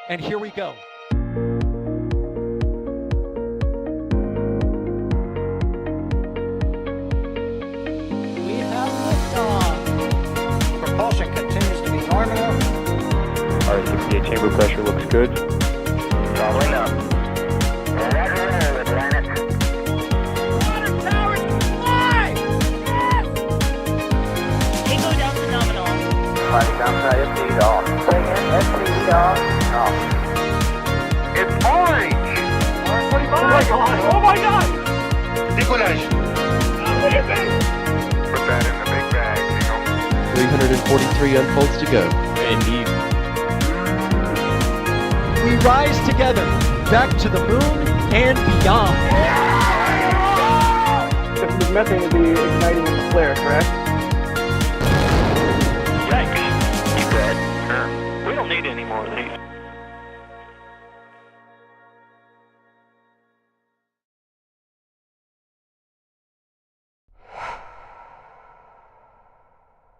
And here we go. We have liftoff. Propulsion continues to be nominal. R68 chamber pressure looks good. Following up. Roger, roger, planet. Water towers fly! Yes! Tango down to nominal. Flight downside FD off. Bring in FD off. Off. It's orange! Oh my god! Oh my god! Decollage. What do you think? Put that in the big bag, Eagle. 343 unfolds to go. Indeed. We rise together, back to the moon and beyond. This is methane to be igniting with the flare, correct? Yikes. You good? Sure. We don't need any more of these.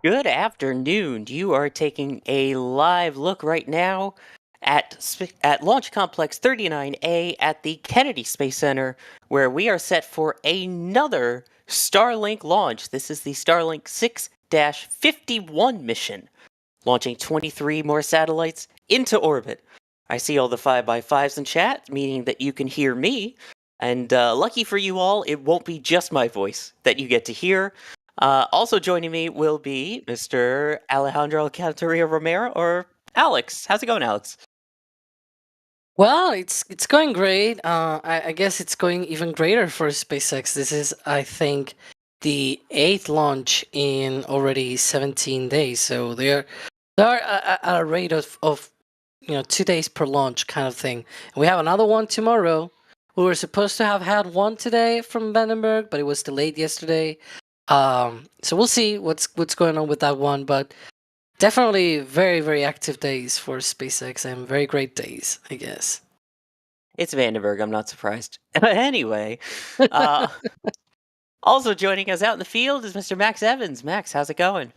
Good afternoon. You are taking a live look right now at Launch Complex 39A at the Kennedy Space Center, where we are set for another Starlink launch. This is the Starlink 6-51 mission, launching 23 more satellites into orbit. I see all the 5x5s in chat, meaning that you can hear me, and lucky for you all, it won't be just my voice that you get to hear. Also joining me will be Mr. Alejandro Alcantara Romero, or Alex. How's it going, Alex? Well, it's going great. I guess it's going even greater for SpaceX. This is, I think, the 8th launch in already 17 days. So they are at a rate of 2 days per launch kind of thing. And we have another one tomorrow. We were supposed to have had one today from Vandenberg, but it was delayed yesterday. So we'll see what's going on with that one, but definitely very, very active days for SpaceX and very great days, I guess. It's Vandenberg, I'm not surprised. Anyway, also joining us out in the field is Mr. Max Evans. Max, how's it going?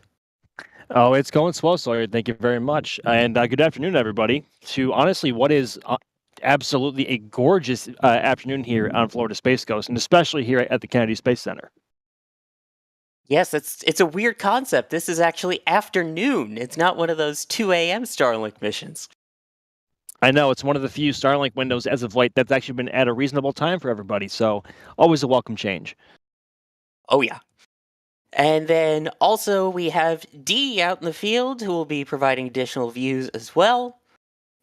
Oh, it's going swell, Sawyer. Thank you very much. And good afternoon, everybody, to honestly what is absolutely a gorgeous afternoon here on Florida Space Coast, and especially here at the Kennedy Space Center. Yes, it's a weird concept. This is actually afternoon. It's not one of those 2 a.m. Starlink missions. I know, it's one of the few Starlink windows as of late that's actually been at a reasonable time for everybody, so always a welcome change. Oh, yeah. And then also we have Dee out in the field, who will be providing additional views as well.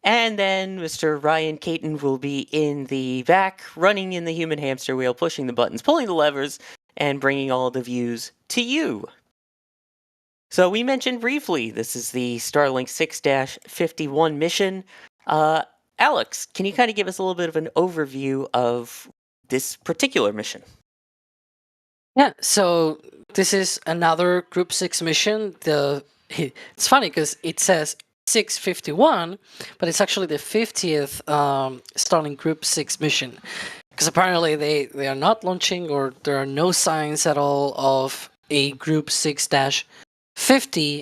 And then Mr. Ryan Caton will be in the back, running in the human hamster wheel, pushing the buttons, pulling the levers, and bringing all the views to you. So we mentioned briefly, this is the Starlink 6-51 mission. Alex, can you kind of give us a little bit of an overview of this particular mission? Yeah, so this is another Group 6 mission. It's funny because it says 651, but it's actually the 50th Starlink Group 6 mission. Because apparently they are not launching, or there are no signs at all of a Group 6-50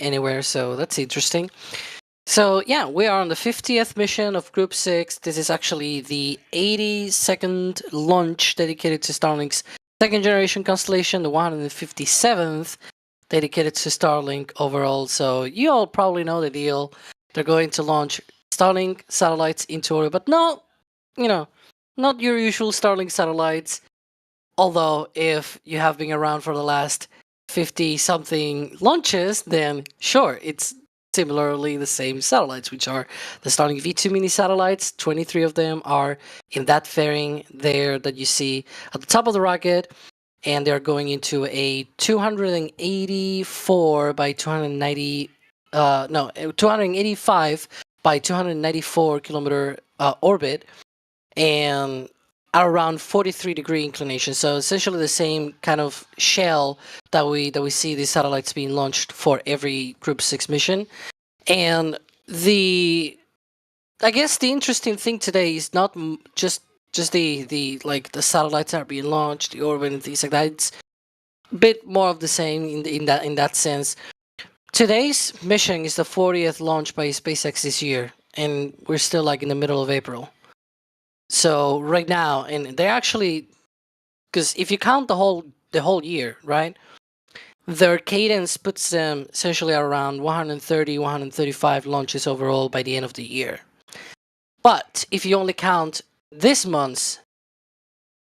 anywhere, so that's interesting. So yeah, we are on the 50th mission of Group 6. This is actually the 82nd launch dedicated to Starlink's second generation constellation, the 157th dedicated to Starlink overall. So you all probably know the deal. They're going to launch Starlink satellites into orbit, but no, not your usual Starlink satellites, although if you have been around for the last 50-something launches, then sure, it's similarly the same satellites, which are the Starlink V2 mini satellites. 23 of them are in that fairing there that you see at the top of the rocket, and they're going into a 284 by 290, 285 by 294 kilometer orbit, and at around 43-degree inclination. So essentially the same kind of shell that we see these satellites being launched for every Group 6 mission. And I guess the interesting thing today is not just the satellites that are being launched, the orbit and things like that. It's a bit more of the same in that sense. Today's mission is the 40th launch by SpaceX this year, and we're still like in the middle of April. So right now, and they're actually, because if you count the whole year, right, their cadence puts them essentially around 130, 135 launches overall by the end of the year. But if you only count this month's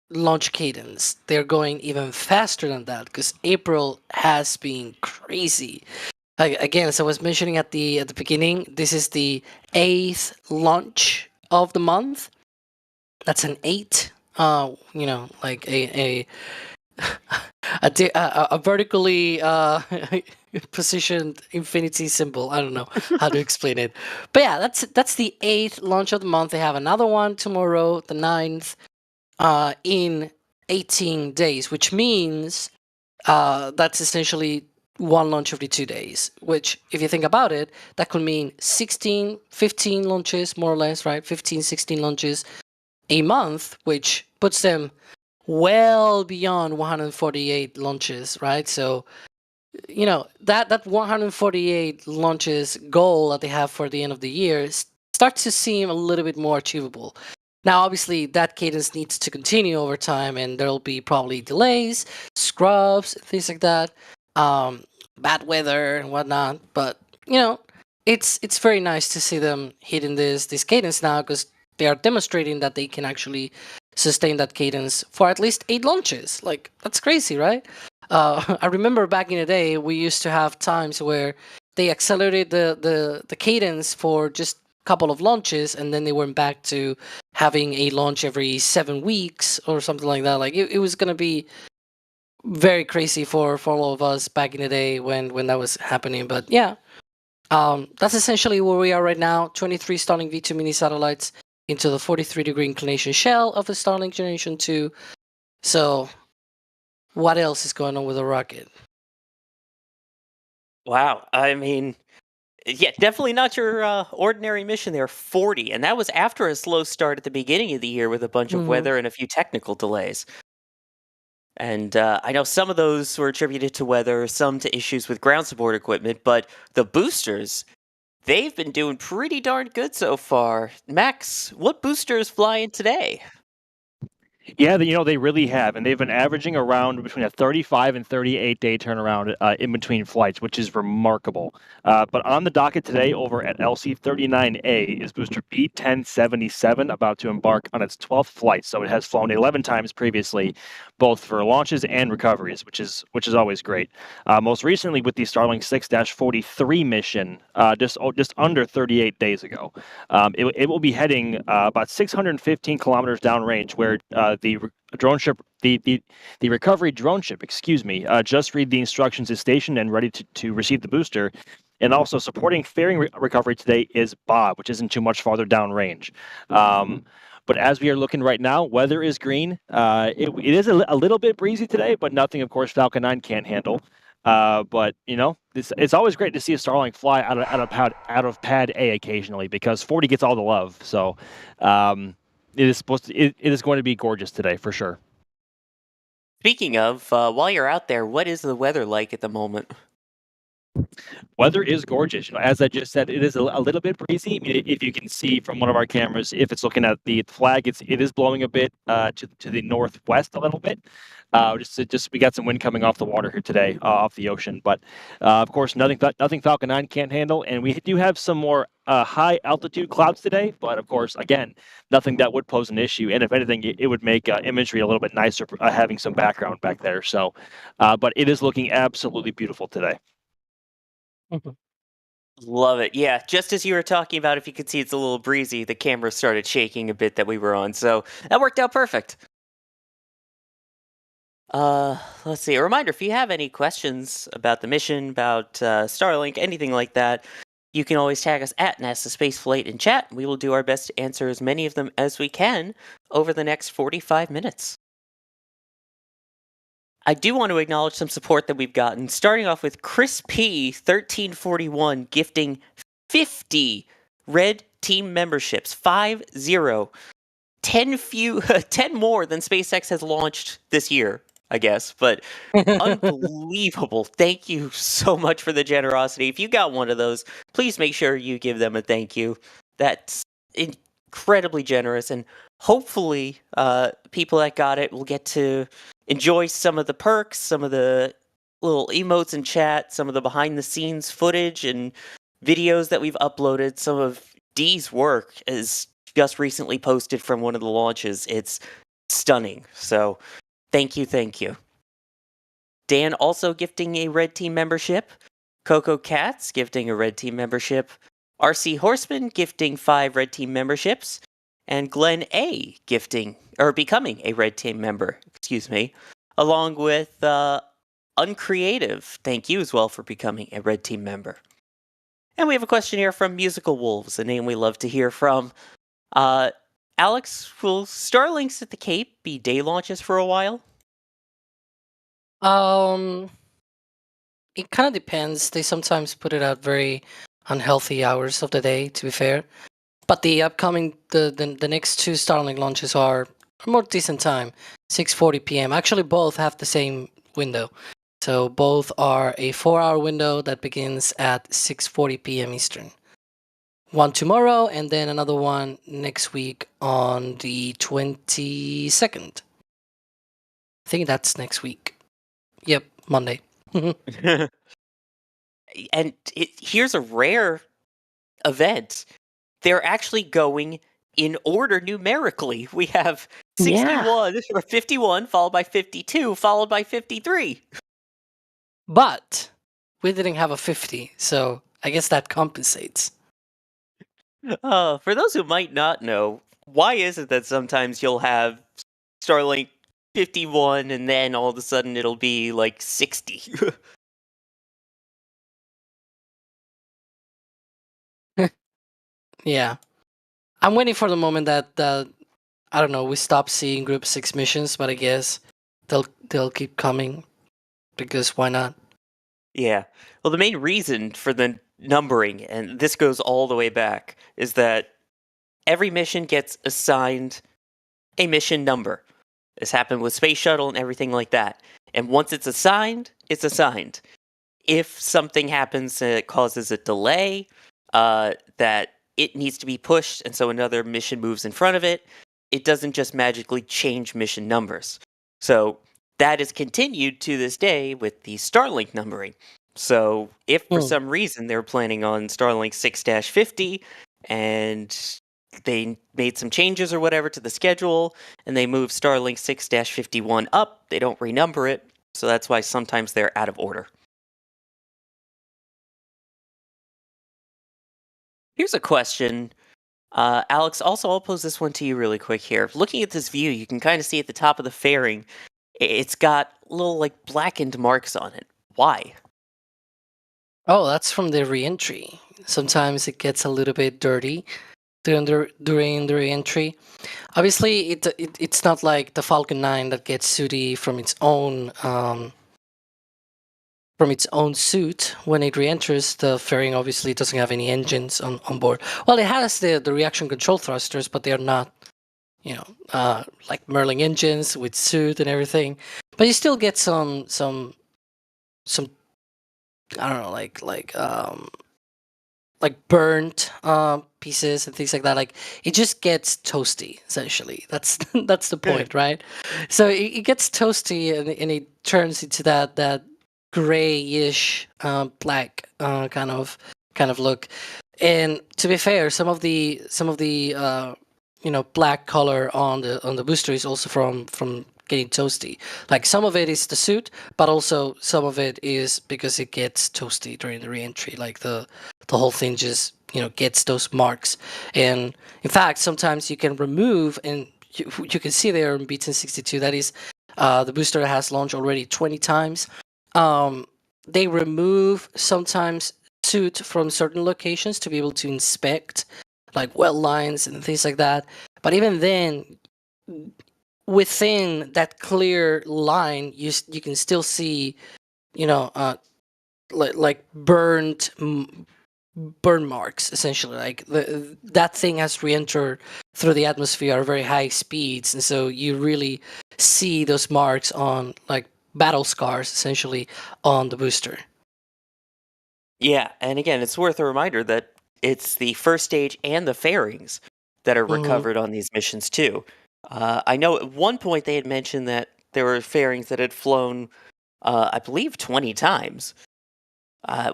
launch cadence, they're going even faster than that, because April has been crazy. Again, as I was mentioning at the beginning, this is the 8th launch of the month. That's an 8. Like a vertically positioned infinity symbol. I don't know how to explain it, but yeah, that's the 8th launch of the month. They have another one tomorrow, the 9th, in 18 days, which means that's essentially one launch every 2 days, which, if you think about it, that could mean 16, 15 launches, more or less, right? 15, 16 launches a month, which puts them well beyond 148 launches, right? So, that 148 launches goal that they have for the end of the year starts to seem a little bit more achievable. Now, obviously, that cadence needs to continue over time, and there'll be probably delays, scrubs, things like that, bad weather and whatnot. But it's very nice to see them hitting this cadence now, because they are demonstrating that they can actually sustain that cadence for at least 8 launches. Like, that's crazy, right? I remember back in the day, we used to have times where they accelerated the cadence for just a couple of launches, and then they went back to having a launch every 7 weeks or something like that. Like, it was going to be very crazy for all of us back in the day when that was happening. But yeah, that's essentially where we are right now. 23 Starlink V2 mini satellites into the 43-degree inclination shell of the Starlink Generation 2. So, what else is going on with the rocket? Wow, I mean, yeah, definitely not your ordinary mission there. 40, and that was after a slow start at the beginning of the year with a bunch of weather and a few technical delays. And I know some of those were attributed to weather, some to issues with ground support equipment, but the boosters, they've been doing pretty darn good so far. Max, what boosters flying today? Yeah, they really have, and they've been averaging around between a 35 and 38 day turnaround in between flights, which is remarkable. But on the docket today, over at LC39A, is booster B1077, about to embark on its 12th flight. So it has flown 11 times previously, both for launches and recoveries, which is always great. Most recently with the Starlink 6-43 mission, just under 38 days ago. It will be heading about 615 kilometers downrange, where the drone ship, the recovery drone ship, just read the instructions is stationed and ready to receive the booster. And also supporting fairing recovery today is Bob, which isn't too much farther downrange. But as we are looking right now, weather is green. It is a little bit breezy today, but nothing, of course, Falcon 9 can't handle. But it's always great to see a Starlink fly out of pad A occasionally, because 40 gets all the love. So it is going to be gorgeous today for sure. Speaking of, while you're out there, what is the weather like at the moment? Weather is gorgeous. As I just said, it is a little bit breezy. If you can see from one of our cameras, if it's looking at the flag, it is blowing a bit to the northwest a little bit. Just we got some wind coming off the water here today, off the ocean. But of course, nothing Falcon 9 can't handle, and we do have some more high altitude clouds today. But of course, again, nothing that would pose an issue. And if anything, it would make imagery a little bit nicer having some background back there. So, but it is looking absolutely beautiful today. Love it. Yeah, just as you were talking about, if you could see it's a little breezy, the camera started shaking a bit that we were on, so that worked out perfect. Let's see. A reminder, if you have any questions about the mission, about Starlink, anything like that, you can always tag us at NASA Spaceflight in chat. We will do our best to answer as many of them as we can over the next 45 minutes. I do want to acknowledge some support that we've gotten, starting off with Chris P. 1341 gifting 50 red team memberships, 50, 10 more than SpaceX has launched this year, I guess, but unbelievable. Thank you so much for the generosity. If you got one of those, please make sure you give them a thank you. That's incredibly generous, and hopefully people that got it will get to enjoy some of the perks, some of the little emotes in chat, some of the behind the scenes footage and videos that we've uploaded. Some of Dee's work is just recently posted from one of the launches. It's stunning. So thank you, thank you. Dan also gifting a Red Team membership. Coco Cats gifting a Red Team membership. RC Horseman gifting 5 Red Team memberships. And Glenn A gifting, or becoming a Red Team member, excuse me. Along with Uncreative, thank you as well for becoming a Red Team member. And we have a question here from Musical Wolves, a name we love to hear from. Alex, will Starlinks at the Cape be day launches for a while? It kind of depends. They sometimes put it at very unhealthy hours of the day, to be fair. But the upcoming, the next 2 Starlink launches are a more decent time, 6:40 p.m. Actually, both have the same window. So both are a 4-hour window that begins at 6:40 p.m. Eastern. One tomorrow, and then another one next week on the 22nd. I think that's next week. Yep, Monday. And here's a rare event. They're actually going in order numerically. We have 61 or 51, followed by 52, followed by 53. But we didn't have a 50, so I guess that compensates. For those who might not know, why is it that sometimes you'll have Starlink 51 and then all of a sudden it'll be like 60? Yeah. I'm waiting for the moment that I don't know, we stop seeing Group 6 missions, but I guess they'll keep coming because why not? Yeah. Well, the main reason for the numbering, and this goes all the way back, is that every mission gets assigned a mission number. This happened with Space Shuttle and everything like that. And once it's assigned, it's assigned. If something happens that causes a delay, that it needs to be pushed, and so another mission moves in front of it, it doesn't just magically change mission numbers. So that is continued to this day with the Starlink numbering. So if for some reason they're planning on Starlink 6-50 and they made some changes or whatever to the schedule and they move Starlink 6-51 up, they don't renumber it. So that's why sometimes they're out of order. Here's a question. Alex, also I'll pose this one to you really quick here. Looking at this view, you can kind of see at the top of the fairing, it's got little like blackened marks on it. Why? Oh, that's from the re-entry. Sometimes it gets a little bit dirty during the re-entry. Obviously, it's not like the Falcon 9 that gets sooty from its own suit when it re-enters. The fairing obviously doesn't have any engines on board. Well, it has the reaction control thrusters, but they're not, like Merlin engines with suit and everything. But you still get some I don't know, like burnt pieces and things like that. Like it just gets toasty. Essentially, that's the point, right? So it gets toasty and it turns into that grayish black kind of look. And to be fair, some of the black color on the booster is also from getting toasty. Like some of it is the suit, but also some of it is because it gets toasty during the re-entry. Like the whole thing just gets those marks. And in fact, sometimes you can remove, and you can see there in B1062 that is the booster has launched already 20 times. They remove sometimes suit from certain locations to be able to inspect like well lines and things like that. But even then, within that clear line, you can still see, like burn marks essentially. Like that thing has re-entered through the atmosphere at very high speeds, and so you really see those marks on like battle scars essentially on the booster. Yeah, and again, it's worth a reminder that it's the first stage and the fairings that are Mhm. recovered on these missions too. I know at one point they had mentioned that there were fairings that had flown, I believe, 20 times.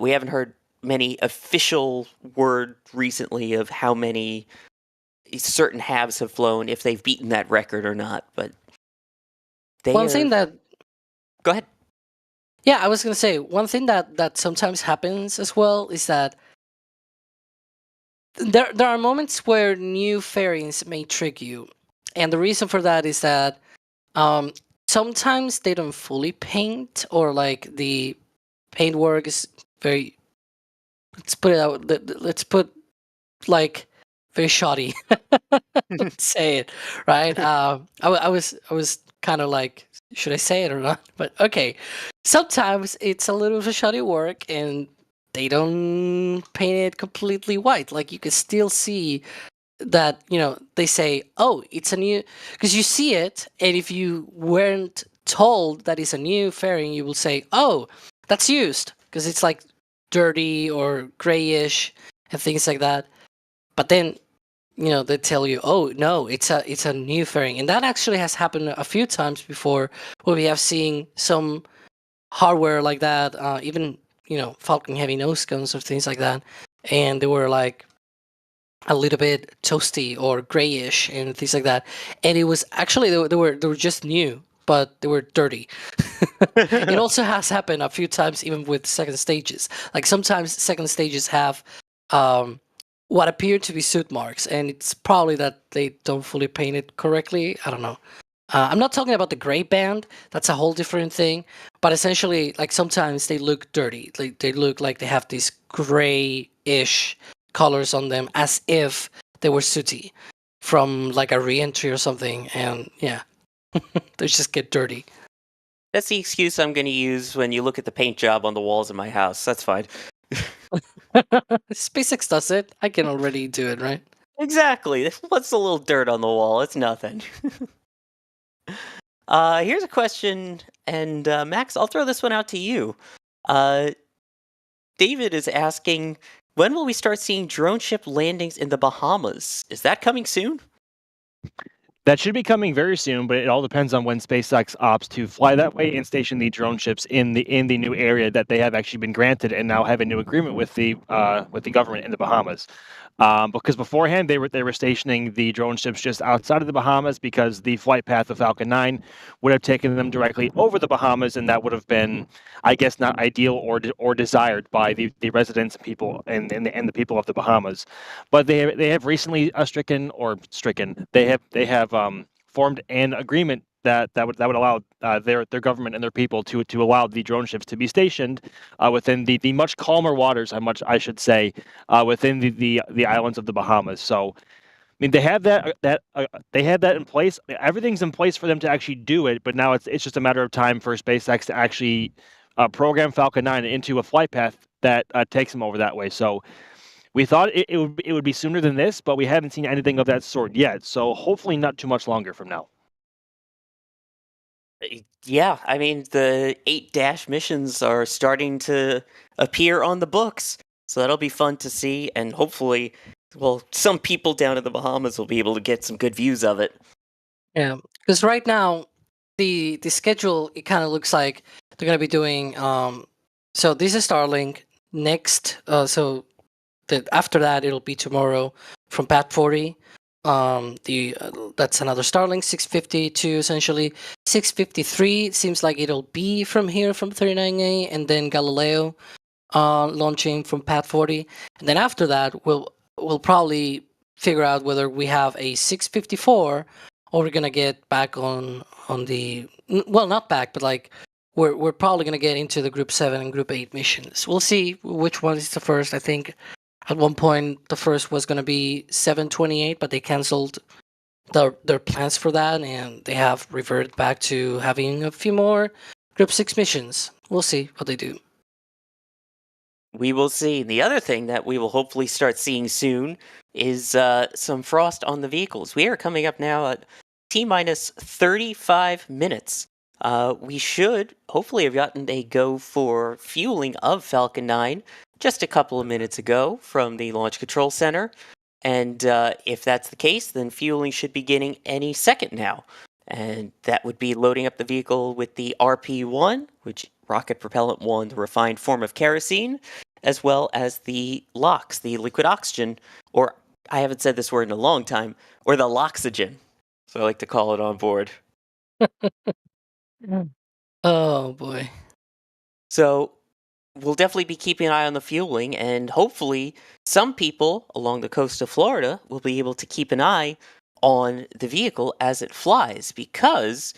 We haven't heard many official word recently of how many certain halves have flown, if they've beaten that record or not. But they One thing have. that, Go ahead. yeah, I was gonna say one thing that sometimes happens as well is that there are moments where new fairings may trick you, and the reason for that is that um, sometimes they don't fully paint, or like the paintwork is very, let's put it out, let's put like very shoddy. Let's say it right. I was kind of like, should I say it or not? But okay, sometimes it's a little bit of shoddy work, and they don't paint it completely white. Like you can still see that, they say, oh, it's a new, because you see it, and if you weren't told that it's a new fairing, you will say, oh, that's used, because it's like dirty or grayish and things like that. But then, they tell you, oh no, it's a new fairing, and that actually has happened a few times before, where we have seen some hardware like that, even Falcon heavy nose guns or things like that, and they were like a little bit toasty or grayish and things like that, and it was actually they were just new, but they were dirty. It also has happened a few times, even with second stages. Like sometimes second stages have what appear to be soot marks, and it's probably that they don't fully paint it correctly. I don't know. I'm not talking about the gray band. That's a whole different thing. But essentially, like sometimes they look dirty. Like they look like they have these grayish colors on them, as if they were sooty from like a re-entry or something. And yeah, they just get dirty. That's the excuse I'm going to use when you look at the paint job on the walls of my house. That's fine. SpaceX does it. I can already do it, right? Exactly. What's a little dirt on the wall? It's nothing. Here's a question, and Max, I'll throw this one out to you. David is asking, when will we start seeing drone ship landings in the Bahamas? Is that coming soon? That should be coming very soon, but it all depends on when SpaceX opts to fly that way and station the drone ships in the new area that they have actually been granted, and now have a new agreement with the government in the Bahamas. Because beforehand they were stationing the drone ships just outside of the Bahamas, because the flight path of Falcon 9 would have taken them directly over the Bahamas, and that would have been, I guess, not ideal or desired by the residents and people and the people of the Bahamas. But they have recently they have formed an agreement that would allow their government and their people to allow the drone ships to be stationed within the much calmer waters, I should say, within the islands of the Bahamas. So, I mean, they have that in place. Everything's in place for them to actually do it, but now it's just a matter of time for SpaceX to actually program Falcon 9 into a flight path that takes them over that way. So we thought it would be sooner than this, but we haven't seen anything of that sort yet. So hopefully not too much longer from now. Yeah, I mean, the 8 dash missions are starting to appear on the books, so that'll be fun to see, and hopefully, well, some people down in the Bahamas will be able to get some good views of it. Yeah, because right now the schedule, it kind of looks like they're gonna be doing. So this is Starlink next. So after that it'll be tomorrow from Pat 40. That's another Starlink 652, essentially 653. It seems like it'll be from here from 39A, and then Galileo launching from Pat 40, and then after that we'll probably figure out whether we have a 654, or we're gonna get back on the, well, not back, but like we're probably gonna get into the Group 7 and Group 8 missions. We'll see which one is the first. I think at one point the first was gonna be 728, but they canceled their plans for that, and they have reverted back to having a few more Group 6 missions. We'll see what they do. We will see. The other thing that we will hopefully start seeing soon is some frost on the vehicles. We are coming up now at T-minus 35 minutes. We should hopefully have gotten a go for fueling of Falcon 9 just a couple of minutes ago from the Launch Control Center. And if that's the case, then fueling should be beginning any second now. And that would be loading up the vehicle with the RP-1, which rocket propellant 1, the refined form of kerosene, as well as the LOX, the liquid oxygen, or I haven't said this word in a long time, or the LOXygen. So I like to call it on board. Oh boy. So we'll definitely be keeping an eye on the fueling, and hopefully some people along the coast of Florida will be able to keep an eye on the vehicle as it flies, because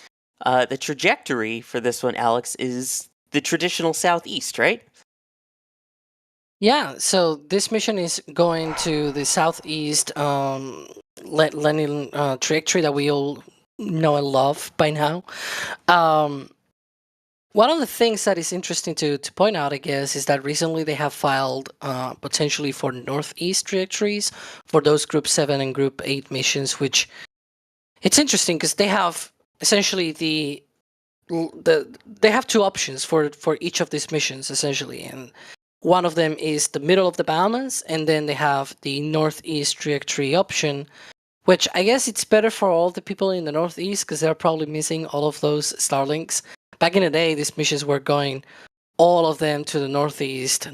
the trajectory for this one, Alex, is the traditional southeast, right? Yeah, so this mission is going to the southeast landing trajectory that we all know and love by now. One of the things that is interesting to point out, I guess, is that recently they have filed potentially for northeast trajectories for those Group 7 and Group 8 missions, which it's interesting because they have essentially they have two options for each of these missions, essentially, and one of them is the middle of the Bahamas, and then they have the northeast trajectory option, which I guess it's better for all the people in the northeast because they're probably missing all of those Starlinks. Back in the day, these missions were going all of them to the northeast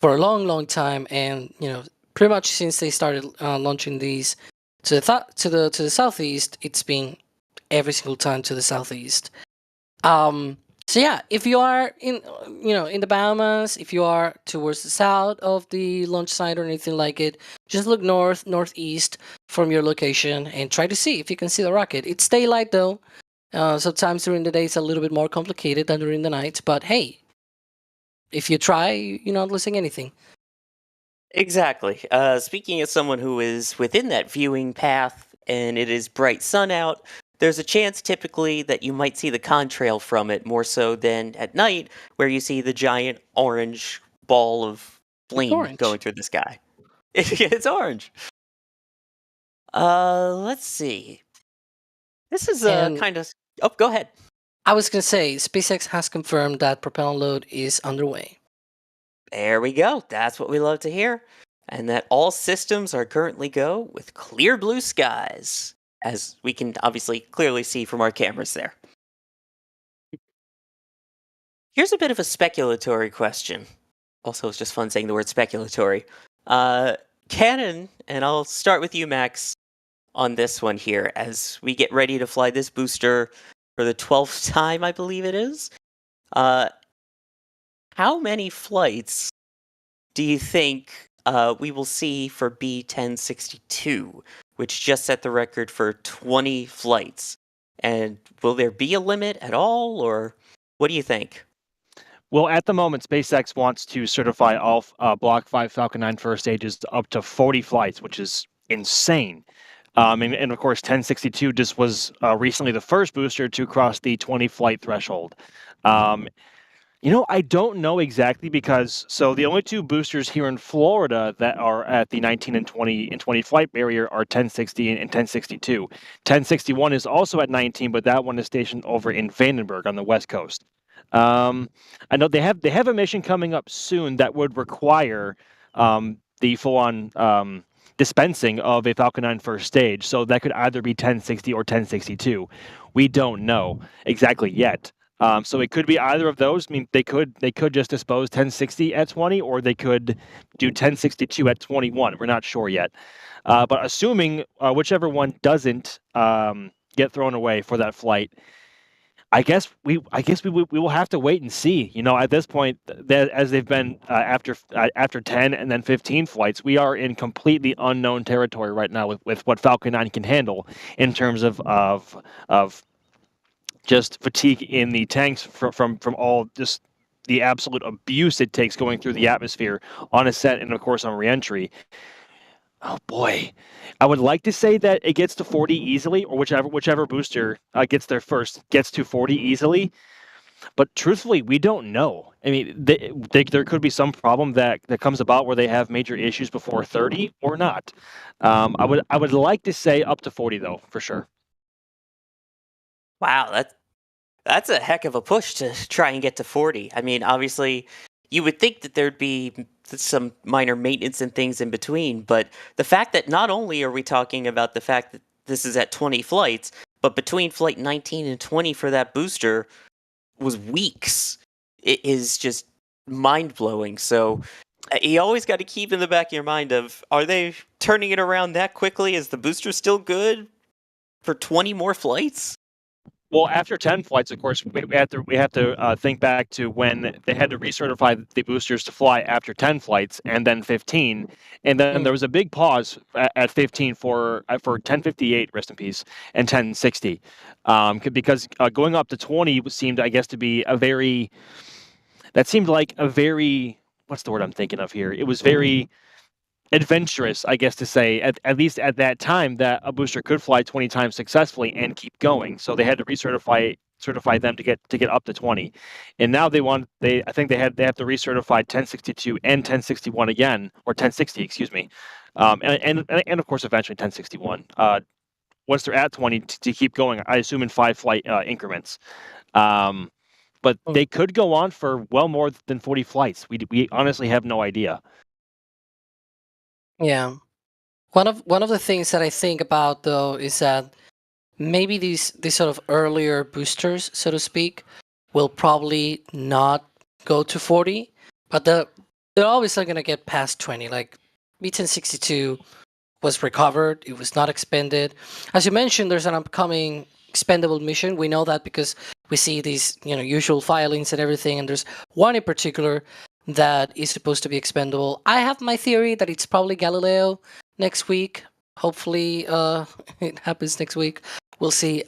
for a long, long time, and pretty much since they started launching these to the southeast, it's been every single time to the southeast. So yeah, if you are in the Bahamas, if you are towards the south of the launch site or anything like it, just look northeast from your location and try to see if you can see the rocket. It's daylight though. Sometimes during the day it's a little bit more complicated than during the night, but hey, if you try, you're not losing anything. Exactly. Speaking as someone who is within that viewing path and it is bright sun out, there's a chance typically that you might see the contrail from it more so than at night, where you see the giant orange ball of flame orange. going through the sky. It's orange. Let's see. This is kind of. Oh, go ahead. I was gonna say, SpaceX has confirmed that propellant load is underway. There we go. That's what we love to hear. And that all systems are currently go with clear blue skies, as we can obviously clearly see from our cameras there. Here's a bit of a speculatory question. Also, it's just fun saying the word speculatory. Canon, and I'll start with you, Max, on this one here, as we get ready to fly this booster for the 12th time, I believe it is. How many flights do you think we will see for B1062, which just set the record for 20 flights? And will there be a limit at all, or what do you think? Well, at the moment, SpaceX wants to certify all Block 5 Falcon 9 first stages up to 40 flights, which is insane. And of course, 1062 just was recently the first booster to cross the 20 flight threshold. I don't know exactly because the only two boosters here in Florida that are at the 19 and 20 flight barrier are 1060 and 1062. 1061 is also at 19, but that one is stationed over in Vandenberg on the West Coast. I know they have a mission coming up soon that would require the full-on dispensing of a Falcon 9 first stage, so that could either be 1060 or 1062. We don't know exactly yet. So it could be either of those. I mean, they could just dispose 1060 at 20, or they could do 1062 at 21. We're not sure yet. But assuming whichever one doesn't get thrown away for that flight, I guess we will have to wait and see. At this point, as they've been after 10 and then 15 flights, we are in completely unknown territory right now with what Falcon 9 can handle in terms of just fatigue in the tanks from all just the absolute abuse it takes going through the atmosphere on ascent and of course on reentry. Oh boy, I would like to say that it gets to 40 easily, or whichever booster gets there first gets to 40 easily. But truthfully, we don't know. I mean, there could be some problem that comes about where they have major issues before 30 or not. I would like to say up to 40 though, for sure. Wow, that's a heck of a push to try and get to 40. I mean, obviously, you would think that there'd be some minor maintenance and things in between, but the fact that not only are we talking about the fact that this is at 20 flights, but between flight 19 and 20 for that booster was weeks. It is just mind-blowing. So you always got to keep in the back of your mind of, are they turning it around that quickly? Is the booster still good for 20 more flights? Well, after 10 flights, of course, we have to think back to when they had to recertify the boosters to fly after 10 flights, and then 15, and then there was a big pause at 15 for 1058, rest in peace, and 1060, because going up to 20 seemed, I guess, to be that seemed like a very, what's the word I'm thinking of here? It was very adventurous, I guess, to say, at least at that time, that a booster could fly 20 times successfully and keep going. So they had to certify them to get up to 20. And now I think they have to recertify 1062 and 1061 again, or 1060, excuse me. And of course eventually 1061. Once they're at 20 to keep going, I assume in 5 flight increments. But they could go on for well more than 40 flights. We honestly have no idea. Yeah. One of the things that I think about though is that maybe these sort of earlier boosters, so to speak, will probably not go to 40, but they're obviously going to get past 20. Like B1062 was recovered, it was not expended. As you mentioned, there's an upcoming expendable mission. We know that because we see these, usual filings and everything, and there's one in particular that is supposed to be expendable. I have my theory that it's probably Galileo next week. Hopefully it happens next week. We'll see.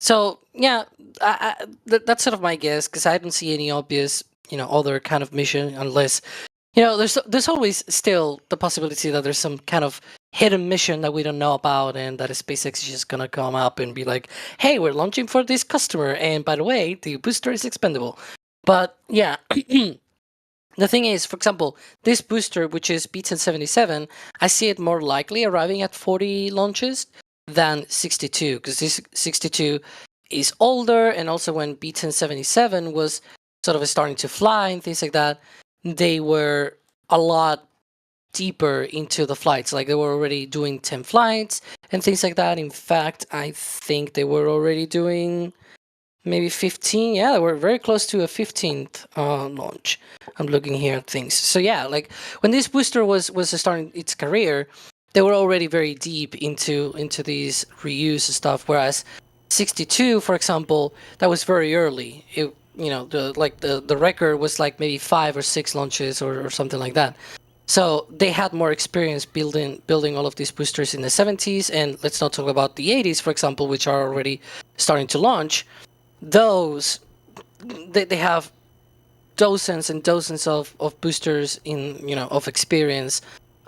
So yeah, that's sort of my guess, because I don't see any obvious, other kind of mission, unless, there's always still the possibility that there's some kind of hidden mission that we don't know about, and that SpaceX is just gonna come up and be like, hey, we're launching for this customer, and by the way, the booster is expendable. But yeah. The thing is, for example, this booster, which is B1077, I see it more likely arriving at 40 launches than 62, because this 62 is older, and also when B1077 was sort of starting to fly and things like that, they were a lot deeper into the flights. Like, they were already doing 10 flights and things like that. In fact, I think they were already doing maybe 15. Yeah, they were very close to a 15th launch. I'm looking here at things. So yeah, like when this booster was starting its career, they were already very deep into these reuse stuff. Whereas 62, for example, that was very early. It, the record was like maybe 5 or 6 launches or something like that. So they had more experience building all of these boosters in the 70s, and let's not talk about the 80s, for example, which are already starting to launch. Those, they have dozens and dozens of boosters of experience,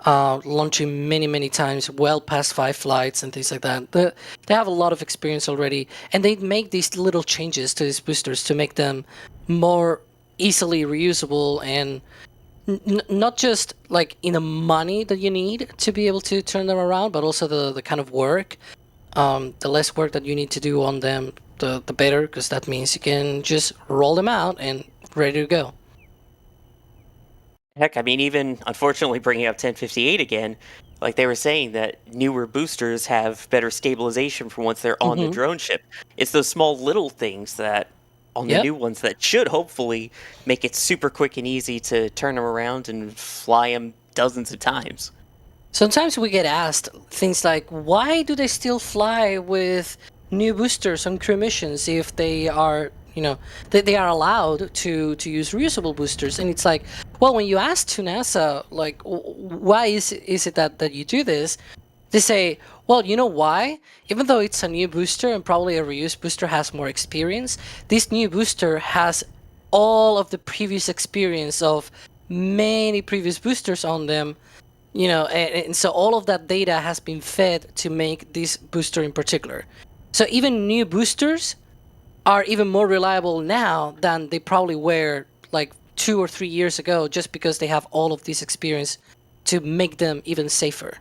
launching many times, well past 5 flights and things like that. They have a lot of experience already, and they make these little changes to these boosters to make them more easily reusable, and not just like in the money that you need to be able to turn them around, but also the kind of work, the less work that you need to do on them, the better, because that means you can just roll them out and ready to go. Heck, I mean, even unfortunately bringing up 1058 again, like they were saying that newer boosters have better stabilization for once they're on the drone ship. It's those small little things that on the new ones that should hopefully make it super quick and easy to turn them around and fly them dozens of times. Sometimes we get asked things like, why do they still fly with new boosters on crew missions if they are, they are allowed to use reusable boosters? And it's like, well, when you ask to NASA, like, why is it that you do this? They say, well, you know why? Even though it's a new booster and probably a reused booster has more experience, this new booster has all of the previous experience of many previous boosters on them, and so all of that data has been fed to make this booster in particular. So even new boosters are even more reliable now than they probably were like 2 or 3 years ago, just because they have all of this experience to make them even safer.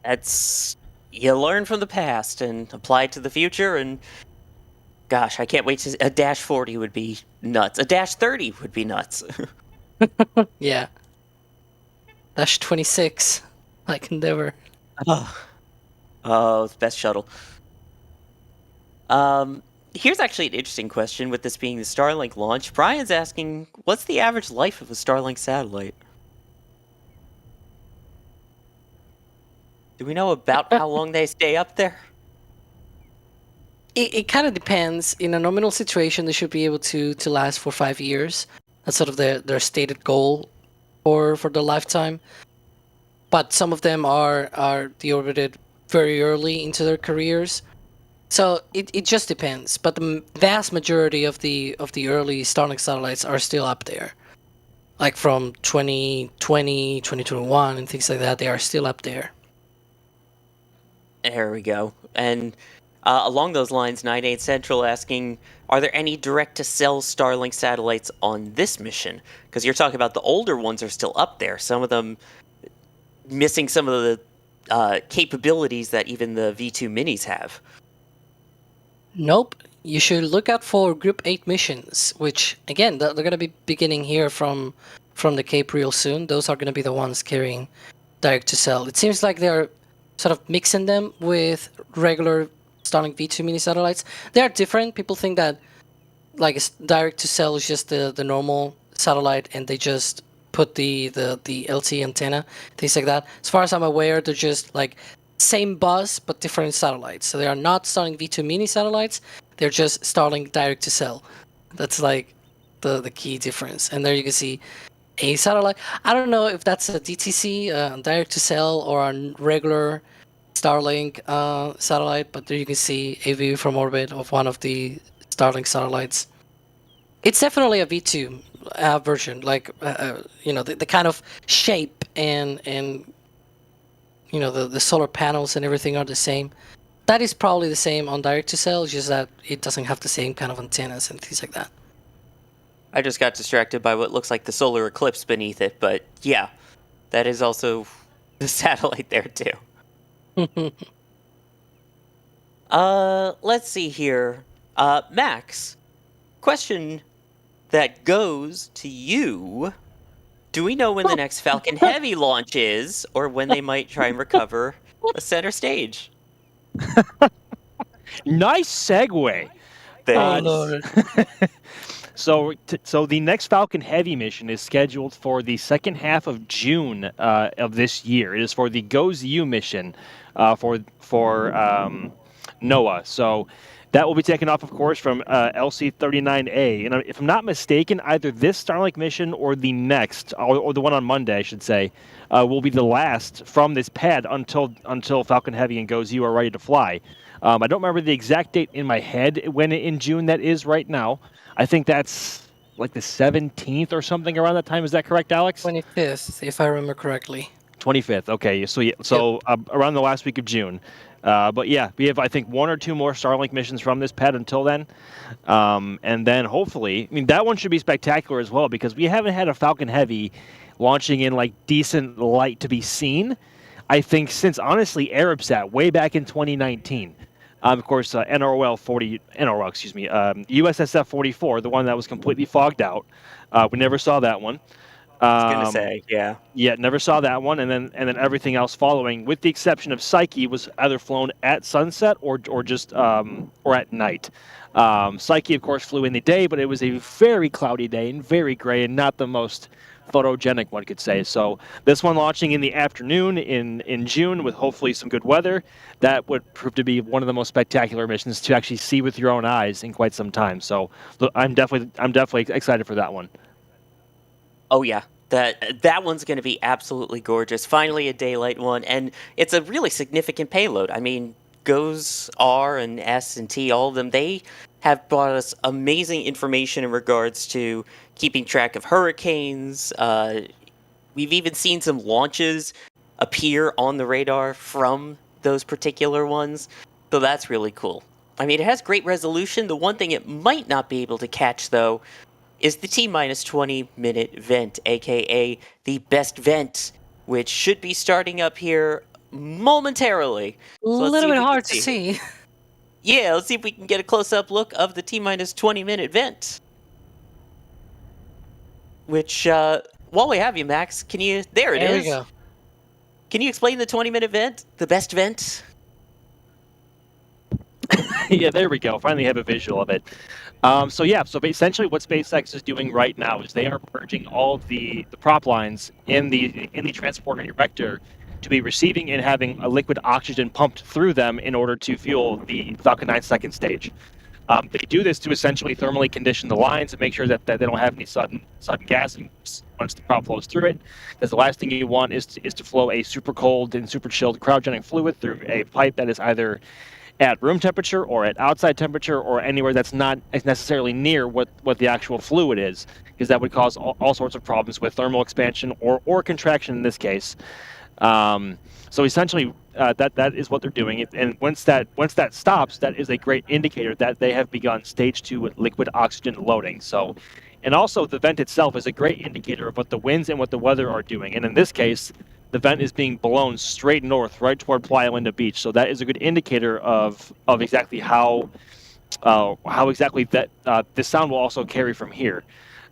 That's, you learn from the past and apply it to the future, and Gosh, I can't wait to. A dash 40 would be nuts. A dash 30 would be nuts. Yeah. Dash 26. Like Endeavor. Oh, it's best shuttle. Here's actually an interesting question with this being the Starlink launch. Brian's asking, what's the average life of a Starlink satellite? Do we know about how long they stay up there? It kind of depends. In a nominal situation, they should be able to last for 5 years. That's sort of their stated goal for the lifetime. But some of them are deorbited very early into their careers. So it just depends. But the vast majority of the early Starlink satellites are still up there. Like from 2020, 2021, and things like that, they are still up there. There we go. And along those lines, 9/8 Central asking, are there any direct-to-cell Starlink satellites on this mission? Because you're talking about the older ones are still up there. Some of them missing some of the capabilities that even the V2 minis have. Nope. You should look out for Group 8 missions, which, again, they're going to be beginning here from the Cape real soon. Those are going to be the ones carrying direct-to-cell. It seems like they're sort of mixing them with regular Starlink V2 mini satellites. They are different. People think that like direct-to-cell is just the normal satellite, and they just put the LTE antenna, things like that. As far as I'm aware, they're just like same bus but different satellites. So they are not Starlink V2 mini satellites. They're just Starlink direct-to-cell. That's like the key difference. And there you can see a satellite. I don't know if that's a DTC, direct-to-cell, or a regular Starlink satellite, but there you can see a view from orbit of one of the Starlink satellites. It's definitely a V2 version, like the kind of shape and the solar panels and everything are the same. That is probably the same on direct-to-cell, just that it doesn't have the same kind of antennas and things like that. I just got distracted by what looks like the solar eclipse beneath it, but yeah, that is also the satellite there too. Let's see here. Max, question that goes to you. Do we know when the next Falcon Heavy launch is, or when they might try and recover the center stage? Nice segue. Thanks. So the next Falcon Heavy mission is scheduled for the second half of June of this year. It is for the GOES-U mission for NOAA. So that will be taken off, of course, from LC-39A. And if I'm not mistaken, either this Starlink mission or the next, or the one on Monday, I should say, will be the last from this pad until Falcon Heavy and GOES-U are ready to fly. I don't remember the exact date in my head when in June that is right now. I think that's like the 17th or something around that time. Is that correct, Alex? 25th, if I remember correctly. 25th. Okay, so around the last week of June. But yeah, we have, I think, one or two more Starlink missions from this pad until then. And then hopefully, I mean, that one should be spectacular as well, because we haven't had a Falcon Heavy launching in like decent light to be seen, I think, since honestly Arabsat way back in 2019. Of course, USSF 44, the one that was completely fogged out. We never saw that one. I was gonna say, yeah. Yeah, never saw that one, and then everything else following, with the exception of Psyche, was either flown at sunset or just or at night. Psyche, of course, flew in the day, but it was a very cloudy day and very gray, and not the most photogenic, one could say. So this one launching in the afternoon in June with hopefully some good weather, that would prove to be one of the most spectacular missions to actually see with your own eyes in quite some time. So I'm definitely excited for that one. Oh yeah, that one's going to be absolutely gorgeous. Finally, a daylight one, and it's a really significant payload. I mean, GOES R and S and T, all of them, they have brought us amazing information in regards to keeping track of hurricanes. We've even seen some launches appear on the radar from those particular ones, so that's really cool. I mean, it has great resolution. The one thing it might not be able to catch, though, is the T-minus 20-minute vent, aka the best vent, which should be starting up here momentarily. A little bit hard to see. Yeah, let's see if we can get a close-up look of the T-minus 20-minute vent. Which, while we have you, Max, can you... There it There we is. go. Can you explain the 20-minute vent? The best vent? Yeah, there we go. Finally have a visual of it. So essentially what SpaceX is doing right now is they are purging all of the prop lines in the transporter erector to be receiving and having a liquid oxygen pumped through them in order to fuel the Falcon 9 second stage. They do this to essentially thermally condition the lines and make sure that they don't have any sudden gassing once the prop flows through it. Because the last thing you want is to flow a super cold and super chilled cryogenic fluid through a pipe that is either at room temperature or at outside temperature or anywhere that's not necessarily near what the actual fluid is, because that would cause all sorts of problems with thermal expansion or contraction in this case. So essentially, that is what they're doing. And once that stops, that is a great indicator that they have begun stage 2 liquid oxygen loading. So, and also the vent itself is a great indicator of what the winds and what the weather are doing. And in this case, the vent is being blown straight north, right toward Playa Linda Beach. So that is a good indicator of exactly how exactly that the sound will also carry from here.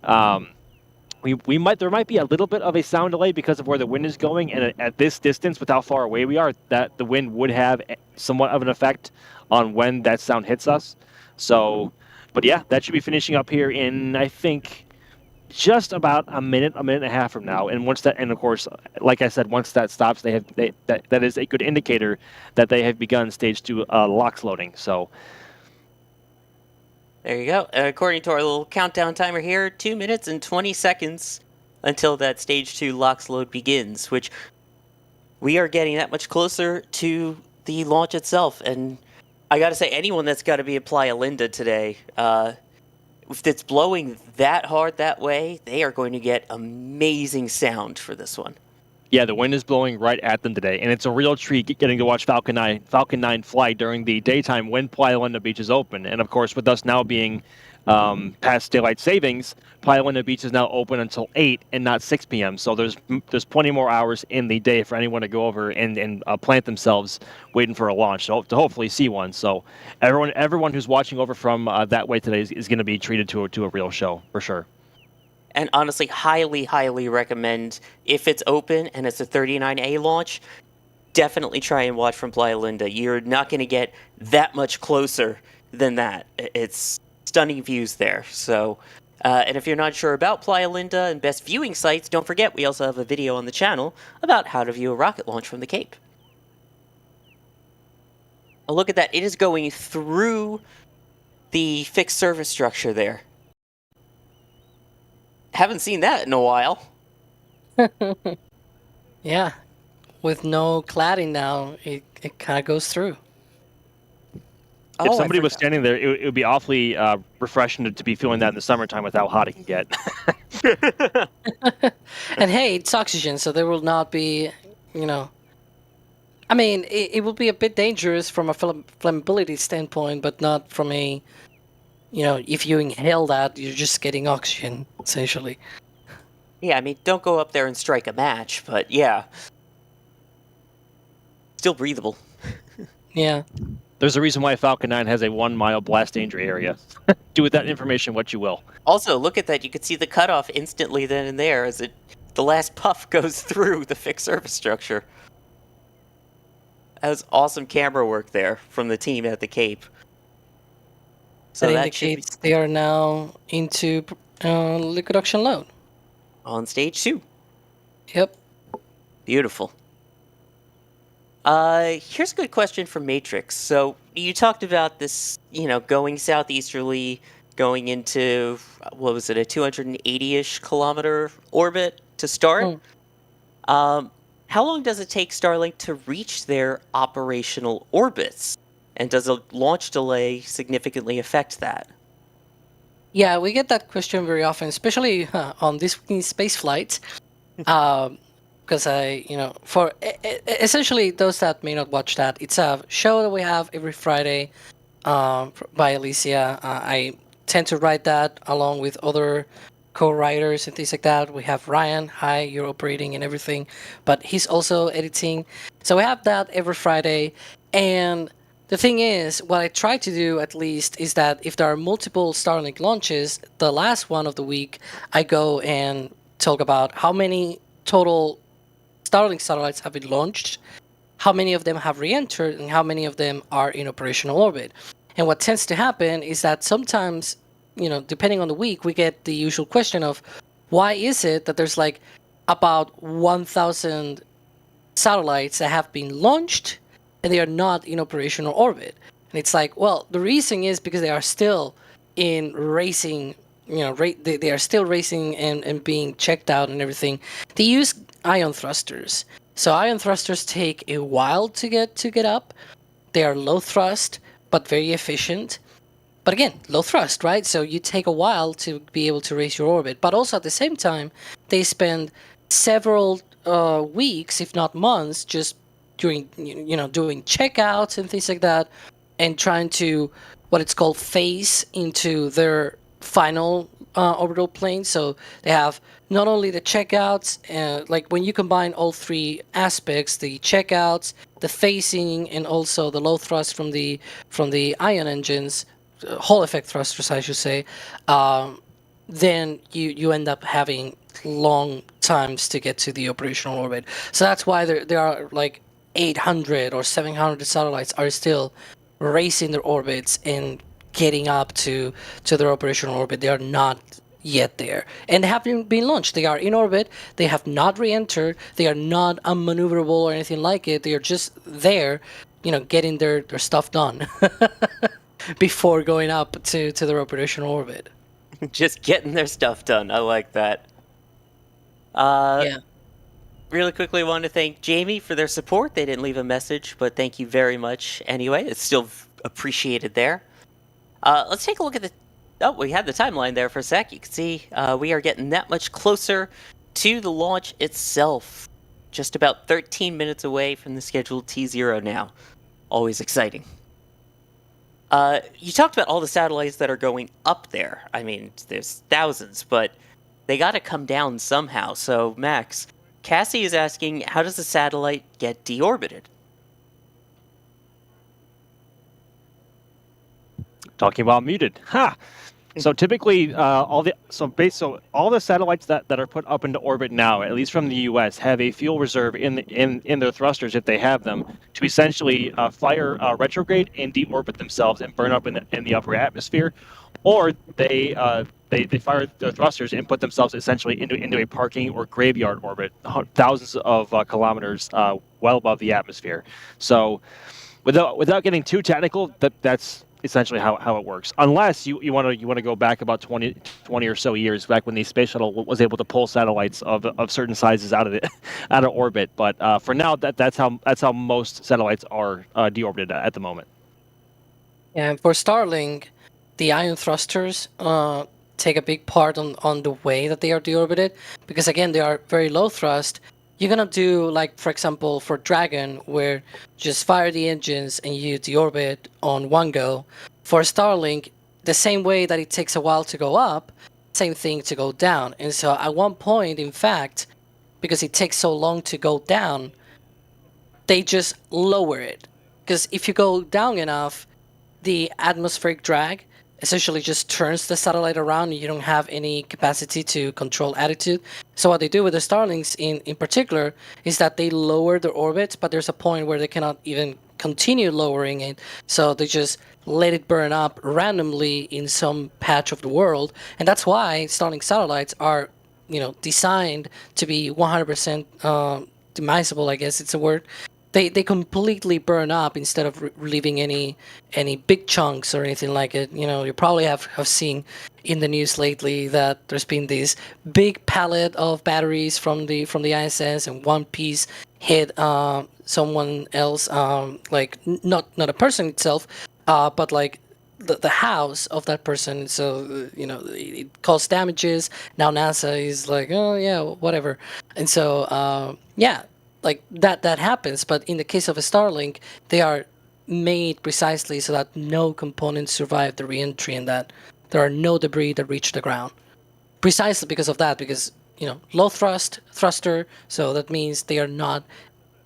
There might be a little bit of a sound delay because of where the wind is going, and at this distance, with how far away we are, that the wind would have somewhat of an effect on when that sound hits us. So, but yeah, that should be finishing up here in, I think, just about a minute and a half from now. And of course, like I said, once that stops, that is a good indicator that they have begun stage 2 LOX loading. So. There you go. According to our little countdown timer here, 2 minutes and 20 seconds until that stage 2 LOX load begins, which we are getting that much closer to the launch itself. And I gotta say, anyone that's got to be at Playa Linda today, if it's blowing that hard that way, they are going to get amazing sound for this one. Yeah, the wind is blowing right at them today, and it's a real treat getting to watch Falcon 9 fly during the daytime when Playa Linda Beach is open. And of course, with us now being past daylight savings, Playa Linda Beach is now open until 8 and not 6 p.m. So there's plenty more hours in the day for anyone to go over and plant themselves waiting for a launch to hopefully see one. So everyone who's watching over from that way today is going to be treated to a real show for sure. And honestly, highly, highly recommend, if it's open and it's a 39A launch, definitely try and watch from Playa Linda. You're not going to get that much closer than that. It's stunning views there. So, and if you're not sure about Playa Linda and best viewing sites, don't forget we also have a video on the channel about how to view a rocket launch from the Cape. A look at that. It is going through the fixed service structure there. Haven't seen that in a while. Yeah, with no cladding now, it kind of goes through. If somebody was standing there, it would be awfully refreshing to be feeling that in the summertime with how hot it can get. And hey, it's oxygen, so there will not be, I mean, it will be a bit dangerous from a flammability standpoint, but not from a, if you inhale that, you're just getting oxygen, essentially. Yeah, I mean, don't go up there and strike a match, but yeah. Still breathable. Yeah. There's a reason why Falcon 9 has a 1 mile blast danger area. Do with that information what you will. Also, look at that. You can see the cutoff instantly then and there as the last puff goes through the fixed surface structure. That was awesome camera work there from the team at the Cape. So that that indicates they are now into liquid oxygen load. On stage 2. Yep. Beautiful. Here's a good question from Matrix. So you talked about this, going southeasterly, going into, what was it, a 280-ish kilometer orbit to start? How long does it take Starlink to reach their operational orbits? And does a launch delay significantly affect that? Yeah, we get that question very often, especially on this space flights. Because for essentially those that may not watch that, it's a show that we have every Friday by Alicia. I tend to write that along with other co-writers and things like that. We have Ryan, hi, you're operating and everything, but he's also editing. So we have that every Friday, and the thing is, what I try to do at least is that if there are multiple Starlink launches, the last one of the week, I go and talk about how many total Starlink satellites have been launched, how many of them have re-entered, and how many of them are in operational orbit. And what tends to happen is that sometimes, depending on the week, we get the usual question of why is it that there's like about 1,000 satellites that have been launched and they are not in operational orbit. And it's like, well, the reason is because they are still in racing, they are still racing and being checked out and everything. They use ion thrusters. So ion thrusters take a while to get up. They are low thrust, but very efficient. But again, low thrust, right? So you take a while to be able to raise your orbit. But also at the same time, they spend several weeks, if not months, just doing checkouts and things like that, and trying to what it's called phase into their final orbital plane. So they have not only the checkouts, like when you combine all three aspects, the checkouts, the phasing, and also the low thrust from the ion engines, Hall effect thrusters, I should say, then you end up having long times to get to the operational orbit. So that's why there are like 800 or 700 satellites are still racing their orbits and getting up to their operational orbit. They are not yet there, and they haven't been launched. They are in orbit. They have not re-entered. They are not unmaneuverable or anything like it. They are just there, getting their stuff done before going up to their operational orbit. Just getting their stuff done. I like that. Yeah. Really quickly, I want to thank Jamie for their support. They didn't leave a message, but thank you very much anyway. It's still appreciated there. Let's take a look at the... Oh, we had the timeline there for a sec. You can see we are getting that much closer to the launch itself. Just about 13 minutes away from the scheduled T0 now. Always exciting. You talked about all the satellites that are going up there. I mean, there's thousands, but they got to come down somehow. So, Max, Cassie is asking, how does the satellite get deorbited? Talking about muted. Ha! So typically, all the satellites that are put up into orbit now, at least from the U.S., have a fuel reserve in their thrusters if they have them to essentially fire retrograde and deorbit themselves and burn up in the upper atmosphere, or they fire their thrusters and put themselves essentially into a parking or graveyard orbit, thousands of kilometers well above the atmosphere. So, without getting too technical, that's essentially how it works, unless you want to go back about 20 or so years back when the space shuttle was able to pull satellites of certain sizes out of orbit. But for now, that's how most satellites are deorbited at the moment. And for Starlink, the ion thrusters take a big part on the way that they are deorbited, because again, they are very low thrust. You're gonna do, like, for example, for Dragon, where just fire the engines and you deorbit on one go. For Starlink, the same way that it takes a while to go up, same thing to go down. And so at one point, in fact, because it takes so long to go down, they just lower it. Because if you go down enough, the atmospheric drag essentially just turns the satellite around and you don't have any capacity to control attitude. So what they do with the Starlinks in particular is that they lower their orbits, but there's a point where they cannot even continue lowering it. So they just let it burn up randomly in some patch of the world. And that's why Starlink satellites are, designed to be 100% demisable, I guess it's a word. They completely burn up instead of leaving any big chunks or anything like it. You probably have seen in the news lately that there's been this big pallet of batteries from the ISS, and one piece hit someone else, like not a person itself, but like the house of that person. So it caused damages. Now NASA is like, oh yeah, whatever. And so yeah. Like that happens, but in the case of a Starlink, they are made precisely so that no components survive the re-entry and that there are no debris that reach the ground. Precisely because of that, because low thruster, so that means they are not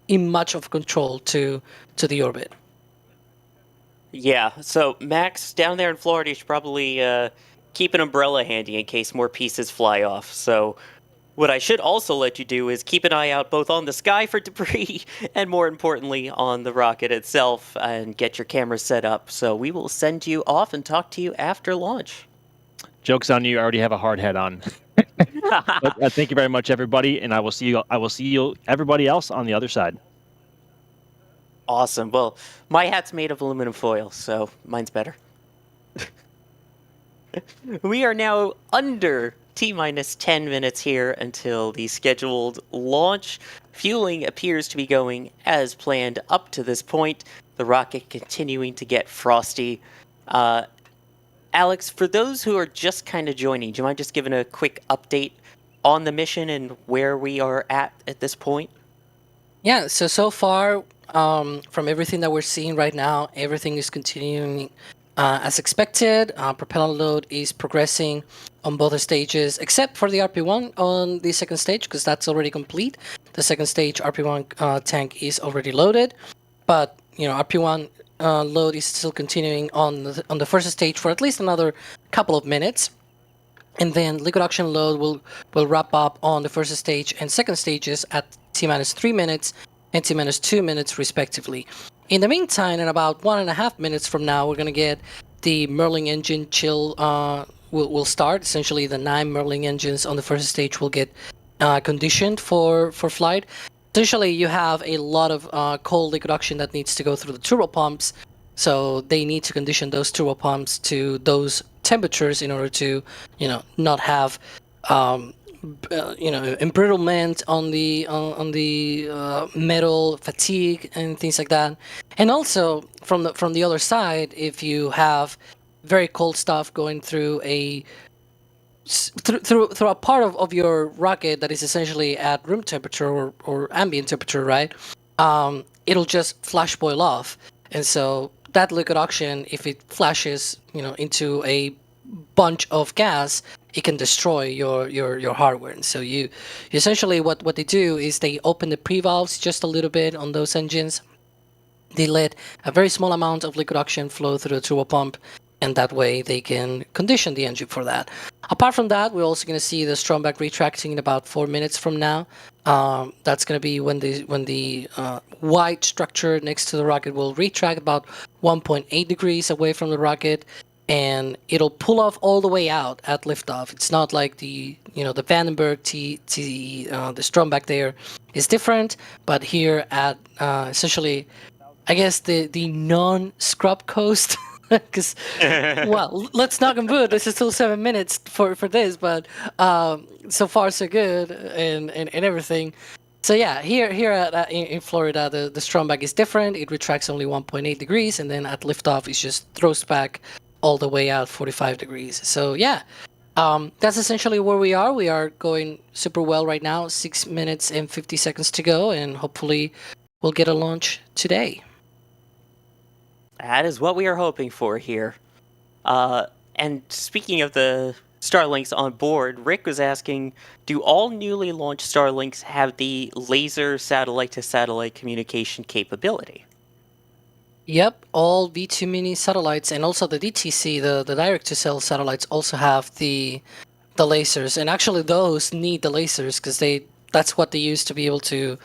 in much of control to the orbit. Yeah, so Max, down there in Florida, you should probably keep an umbrella handy in case more pieces fly off. So, what I should also let you do is keep an eye out both on the sky for debris and, more importantly, on the rocket itself and get your camera set up. So, we will send you off and talk to you after launch. Joke's on you. I already have a hard head on. But, thank you very much, everybody, and I will see you, everybody else, on the other side. Awesome. Well, my hat's made of aluminum foil, so mine's better. We are now under T-minus 10 minutes here until the scheduled launch. Fueling appears to be going as planned up to this point. The rocket continuing to get frosty. Alex, for those who are just kind of joining, do you mind just giving a quick update on the mission and where we are at this point? Yeah, so far, from everything that we're seeing right now, everything is continuing as expected. Propellant load is progressing on both the stages, except for the RP1 on the second stage, because that's already complete. The second stage RP1 tank is already loaded, but RP1 load is still continuing on the first stage for at least another couple of minutes. And then liquid oxygen load will wrap up on the first stage and second stages at T-minus 3 minutes and T-minus 2 minutes respectively. In the meantime, in about 1.5 minutes from now, we're going to get the Merlin engine chill will start. Essentially, the 9 Merlin engines on the first stage will get conditioned for flight. Essentially, you have a lot of cold liquid oxygen that needs to go through the turbo pumps, so they need to condition those turbo pumps to those temperatures in order to, not have, embrittlement on the metal, fatigue, and things like that. And also from the other side, if you have very cold stuff going through through a part of your rocket that is essentially at room temperature or ambient temperature, right? It'll just flash boil off, and so that liquid oxygen, if it flashes, into a bunch of gas, it can destroy your hardware. And so you essentially what they do is they open the pre-valves just a little bit on those engines. They let a very small amount of liquid oxygen flow through the turbo pump, and that way they can condition the engine for that. Apart from that, we're also going to see the Stromback retracting in about 4 minutes from now. That's going to be when the white structure next to the rocket will retract about 1.8 degrees away from the rocket, and it'll pull off all the way out at liftoff. It's not like the Vandenberg the Stromback there is different, but here at essentially, I guess the non-scrub coast. Because, well, let's knock on wood. This is still 7 minutes for this, but so far so good and everything. So yeah, here in Florida, the Stromback is different. It retracts only 1.8 degrees, and then at liftoff, it just throws back all the way out 45 degrees. So yeah, that's essentially where we are. We are going super well right now. 6 minutes and 50 seconds to go, and hopefully we'll get a launch today. That is what we are hoping for here. And speaking of the Starlinks on board, Rick was asking, do all newly launched Starlinks have the laser satellite-to-satellite communication capability? Yep, all V2 mini satellites and also the DTC, the direct-to-cell satellites, also have the lasers. And actually those need the lasers because that's what they use to be able to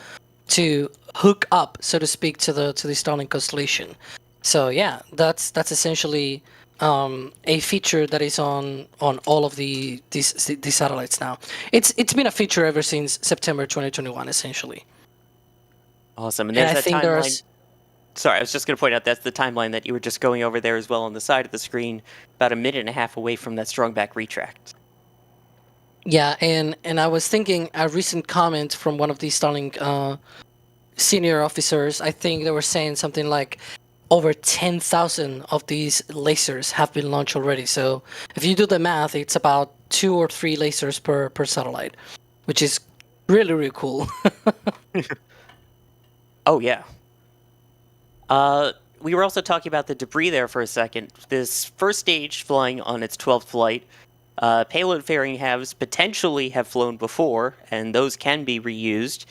hook up, so to speak, to the Starlink constellation. So yeah, that's essentially a feature that is on all of these satellites now. It's been a feature ever since September 2021, essentially. Awesome, and there's I that think timeline. Sorry, I was just going to point out that's the timeline that you were just going over there as well on the side of the screen, about 1.5 minutes away from that Stromback retract. Yeah, and I was thinking a recent comment from one of these Starlink senior officers. I think they were saying something like over 10,000 of these lasers have been launched already. So if you do the math, it's about 2 or 3 lasers per satellite, which is really, really cool. Oh, yeah. We were also talking about the debris there for a second. This first stage flying on its 12th flight, payload fairing halves potentially have flown before, and those can be reused.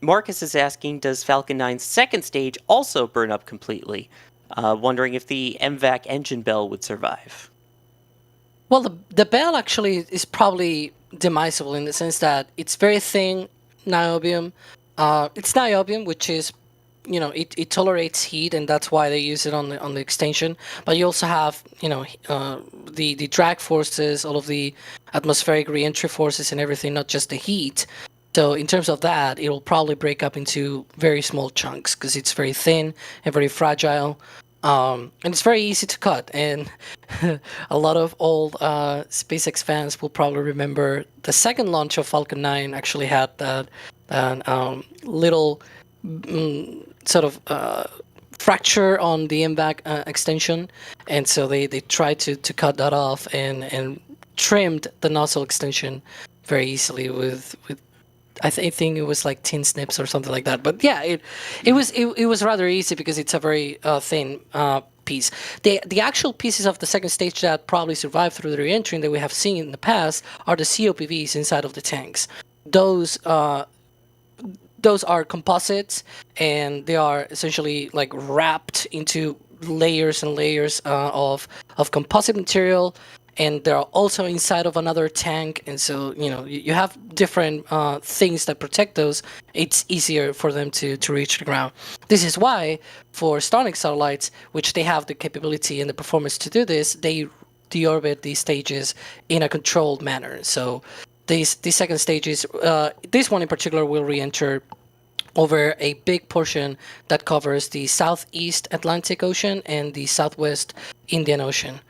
Marcus is asking, does Falcon 9's second stage also burn up completely? Wondering if the MVAC engine bell would survive. Well, the bell actually is probably demisable in the sense that it's very thin niobium. It's niobium, which is, it tolerates heat, and that's why they use it on the extension. But you also have, the drag forces, all of the atmospheric reentry forces, and everything, not just the heat. So in terms of that, it will probably break up into very small chunks because it's very thin and very fragile. And it's very easy to cut. And a lot of old SpaceX fans will probably remember the second launch of Falcon 9 actually had that little sort of fracture on the MVAC extension. And so they tried to cut that off and trimmed the nozzle extension very easily with I think it was like tin snips or something like that. But yeah, it was rather easy because it's a very thin piece. The actual pieces of the second stage that probably survived through the reentry that we have seen in the past are the COPVs inside of the tanks. Those are composites, and they are essentially like wrapped into layers and layers of composite material. And they're also inside of another tank, and so you have different things that protect those. It's easier for them to reach the ground. This is why for Starlink satellites, which they have the capability and the performance to do this, they deorbit these stages in a controlled manner. So these second stages, this one in particular, will re-enter over a big portion that covers the southeast Atlantic Ocean and the southwest Indian Ocean.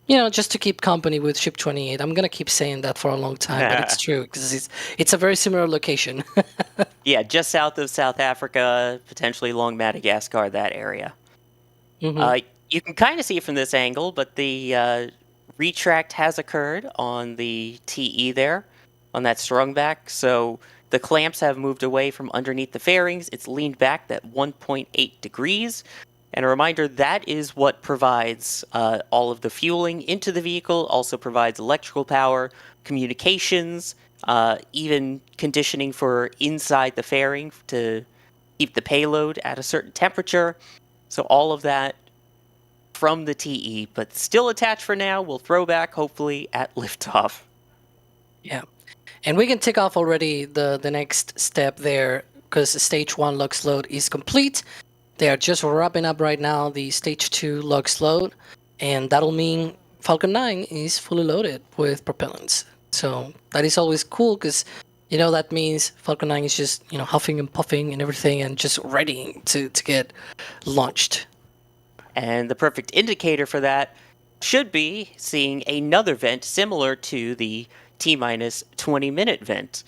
Just to keep company with Ship 28. I'm going to keep saying that for a long time, but it's true, because it's a very similar location. Yeah, just south of South Africa, potentially along Madagascar, that area. Mm-hmm. You can kind of see it from this angle, but the retract has occurred on the TE there, on that strung back. So the clamps have moved away from underneath the fairings. It's leaned back that 1.8 degrees. And a reminder, that is what provides all of the fueling into the vehicle, also provides electrical power, communications, even conditioning for inside the fairing to keep the payload at a certain temperature. So all of that from the TE, but still attached for now. We'll throw back, hopefully, at liftoff. Yeah. And we can tick off already the next step there, because stage 1 LUX load is complete. They are just wrapping up right now the stage 2 LUX load, and that'll mean Falcon 9 is fully loaded with propellants. So that is always cool, because that means Falcon 9 is just huffing and puffing and everything, and just ready to get launched. And the perfect indicator for that should be seeing another vent similar to the T-minus 20-minute vent.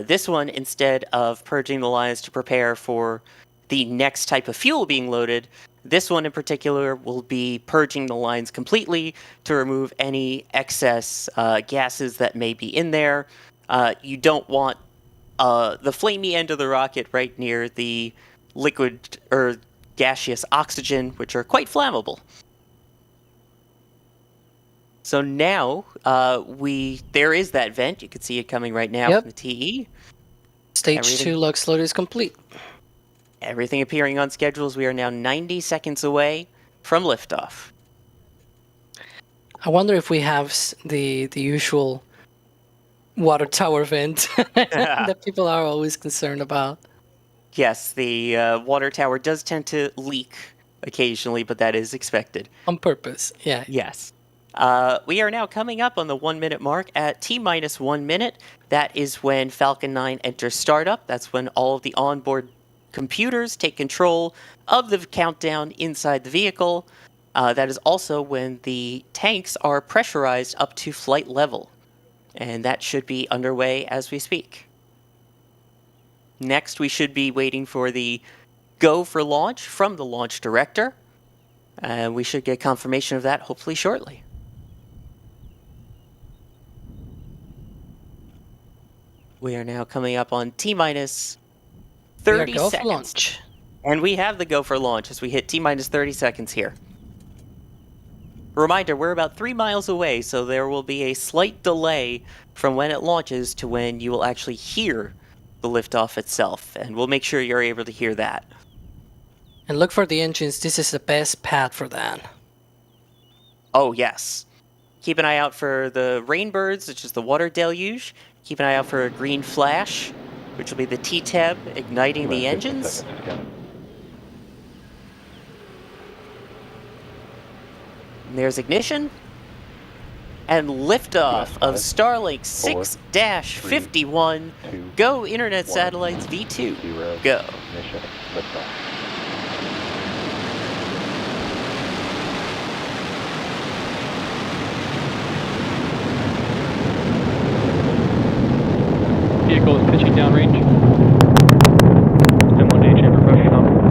This one, instead of purging the lines to prepare for the next type of fuel being loaded, this one in particular will be purging the lines completely to remove any excess gases that may be in there. You don't want the flamey end of the rocket right near the liquid or gaseous oxygen, which are quite flammable. So now there is that vent. You can see it coming right now from the TE. Stage 2 LUX load is complete. Everything appearing on schedules. We are now 90 seconds away from liftoff. I wonder if we have the usual water tower vent that people are always concerned about. Yes, the water tower does tend to leak occasionally, but that is expected. On purpose, yeah. Yes. We are now coming up on the 1 minute mark at T-minus 1 minute. That is when Falcon 9 enters startup. That's when all of the onboard computers take control of the countdown inside the vehicle. That is also when the tanks are pressurized up to flight level. And that should be underway as we speak. Next, we should be waiting for the go for launch from the launch director. And we should get confirmation of that hopefully shortly. We are now coming up on T-minus 30 go seconds. for launch. And we have the go for launch as we hit T-minus 30 seconds here. Reminder, we're about 3 miles away, so there will be a slight delay from when it launches to when you will actually hear the liftoff itself, and we'll make sure you're able to hear that. And look for the engines. This is the best pad for that. Oh, yes. Keep an eye out for the rainbirds, which is the water deluge. Keep an eye out for a green flash, which will be the T-tab igniting the engines. And there's ignition. And liftoff of Starlink 6-51. Go Internet Satellites V2. Go. Mission liftoff. Vehicle is pitching downrange. M1A chamber pressure nominal.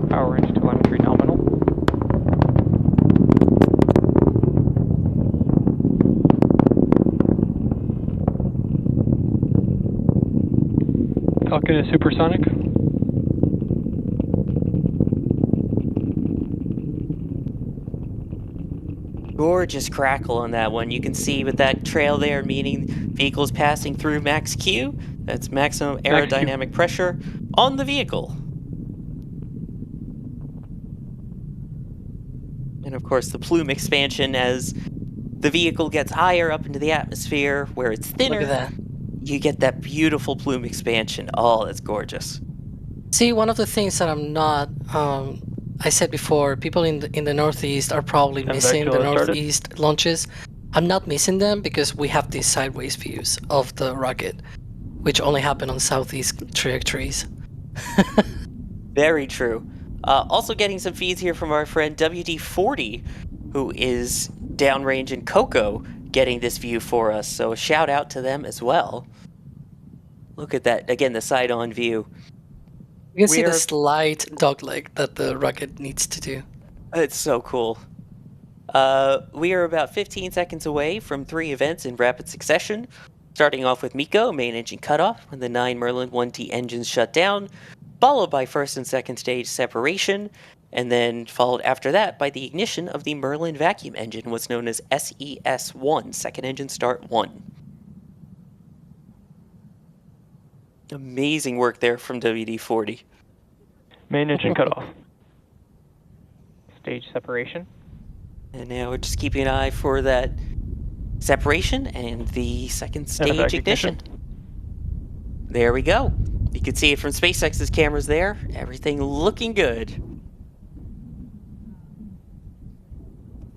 Power range telemetry nominal. Falcon is supersonic. Gorgeous crackle on that one. You can see with that trail there, meaning vehicles passing through max Q. That's maximum aerodynamic pressure on the vehicle. And of course, the plume expansion as the vehicle gets higher up into the atmosphere, where it's thinner. Look at that. You get that beautiful plume expansion. Oh, that's gorgeous. See, one of the things that I'm not, I said before, people in the Northeast are probably missing the Northeast launches. I'm not missing them because we have these sideways views of the rocket, which only happen on Southeast trajectories. Very true. Also getting some feeds here from our friend WD40, who is downrange in Cocoa, getting this view for us. So a shout out to them as well. Look at that. Again, the side-on view. You can see We the are- slight dogleg that the rocket needs to do. It's so cool. We are about 15 seconds away from 3 events in rapid succession. Starting off with MECO, main engine cutoff, when the 9 Merlin 1T engines shut down, followed by first and second stage separation, and then followed after that by the ignition of the Merlin vacuum engine, what's known as SES-1, second engine start 1. Amazing work there from WD-40. Main engine cutoff. Stage separation. And now we're just keeping an eye for that separation and the second stage evac ignition. There we go. You can see it from SpaceX's cameras there. Everything looking good.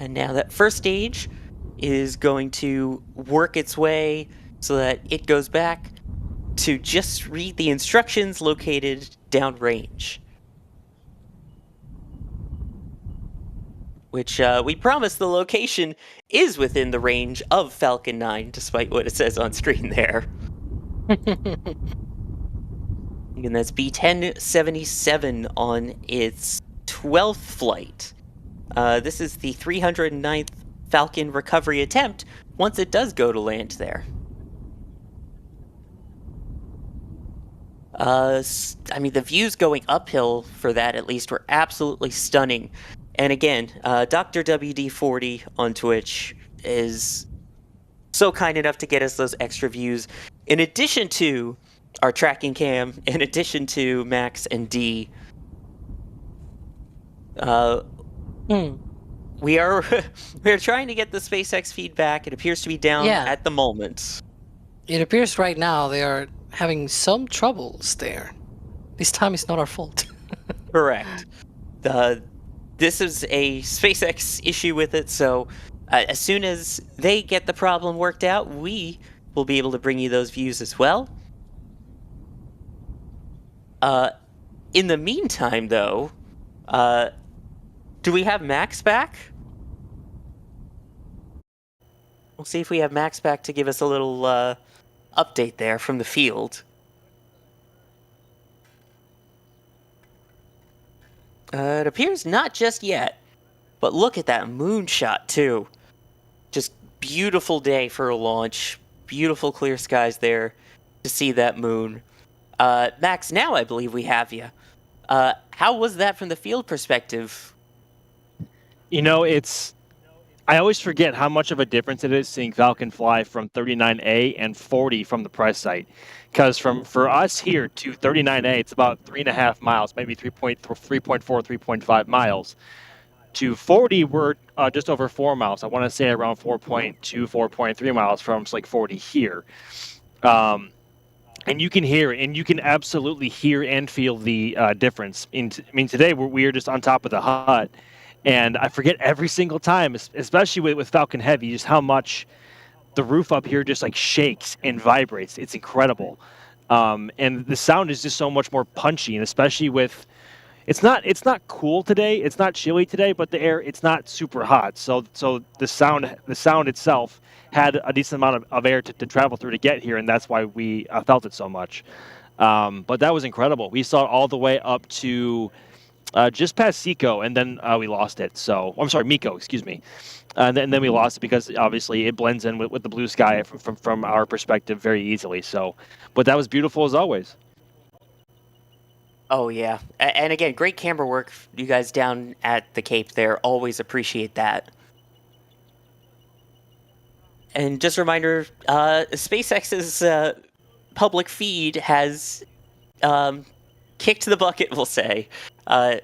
And now that first stage is going to work its way so that it goes back to just read the instructions located downrange. Which we promise the location is within the range of Falcon 9, despite what it says on screen there. And that's B-1077 on its 12th flight. This is the 309th Falcon recovery attempt once it does go to land there. I mean, the views going uphill for that, at least, were absolutely stunning. And again, Dr. WD40 on Twitch is so kind enough to get us those extra views, in addition to our tracking cam, in addition to Max and D. We are trying to get the SpaceX feedback. It appears to be down at the moment. It appears right now they are having some troubles there. This time it's not our fault. Correct. This is a SpaceX issue with it, so as soon as they get the problem worked out, we will be able to bring you those views as well. In the meantime, though, do we have Max back? We'll see if we have Max back to give us a little update there from the field. It appears not just yet. But look at that moonshot, too. Just beautiful day for a launch. Beautiful clear skies there to see that moon. Max, now I believe we have you. How was that from the field perspective? You know, I always forget how much of a difference it is seeing Falcon fly from 39A and 40 from the press site. Because for us here to 39A, it's about 3.5 miles, maybe 3.4, 3.5 miles. To 40, we're just over 4 miles. I want to say around 4.2, 4.3 miles from like 40 here. And you can hear it, and you can absolutely hear and feel the difference. I mean, today we're just on top of the hut, and I forget every single time, especially with Falcon Heavy, just how much the roof up here just like shakes and vibrates. It's incredible. And the sound is just so much more punchy, and especially with it's not cool today, it's not chilly today, but the air, it's not super hot. So the sound itself had a decent amount of air to travel through to get here, and that's why we felt it so much. But that was incredible. We saw it all the way up to just past Seco, and then we lost it. So I'm sorry, Miko, excuse me. And then we lost it because obviously it blends in with the blue sky from our perspective very easily. So, but that was beautiful as always. Oh, yeah. And again, great camera work, you guys down at the Cape there. Always appreciate that. And just a reminder, SpaceX's public feed has kicked the bucket, we'll say.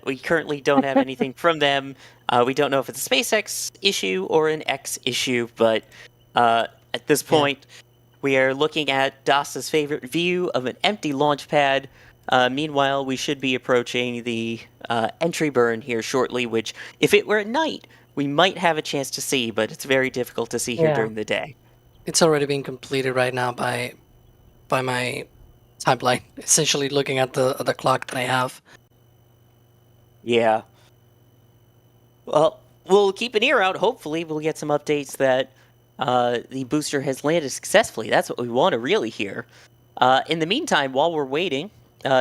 We currently don't have anything from them. We don't know if it's a SpaceX issue or an X issue, but at this point, we are looking at DAS's favorite view of an empty launch pad. Meanwhile, we should be approaching the entry burn here shortly, which, if it were at night, we might have a chance to see, but it's very difficult to see here during the day. It's already being completed right now by my timeline, essentially looking at the clock that I have. Yeah. Well, we'll keep an ear out. Hopefully, we'll get some updates that the booster has landed successfully. That's what we want to really hear. In the meantime, while we're waiting,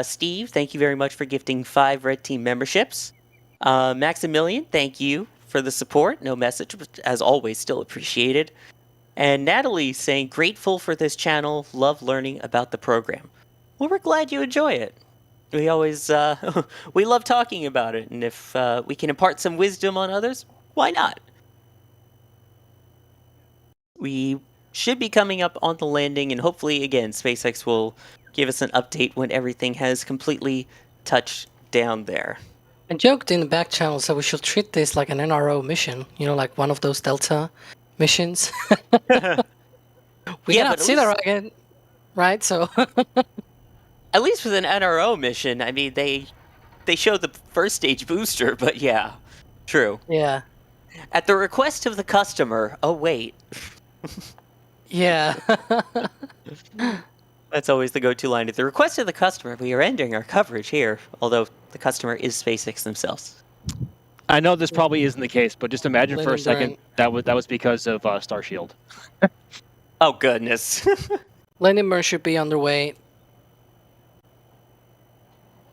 Steve, thank you very much for gifting 5 Red Team memberships. Maximilian, thank you for the support. No message, but as always, still appreciated. And Natalie saying, grateful for this channel, love learning about the program. Well, we're glad you enjoy it. We always, we love talking about it, and if we can impart some wisdom on others, why not? We should be coming up on the landing, and hopefully, again, SpaceX will give us an update when everything has completely touched down there. I joked in the back channel that we should treat this like an NRO mission, like one of those Delta missions. We cannot see the rocket, right? So at least with an NRO mission, I mean, they showed the first stage booster, but yeah, true. Yeah. At the request of the customer, oh wait. Yeah. That's always the go-to line. At the request of the customer, we are ending our coverage here, although the customer is SpaceX themselves. I know this probably isn't the case, but just imagine for a second that was because of Starshield. Oh, goodness. Landing burn should be underway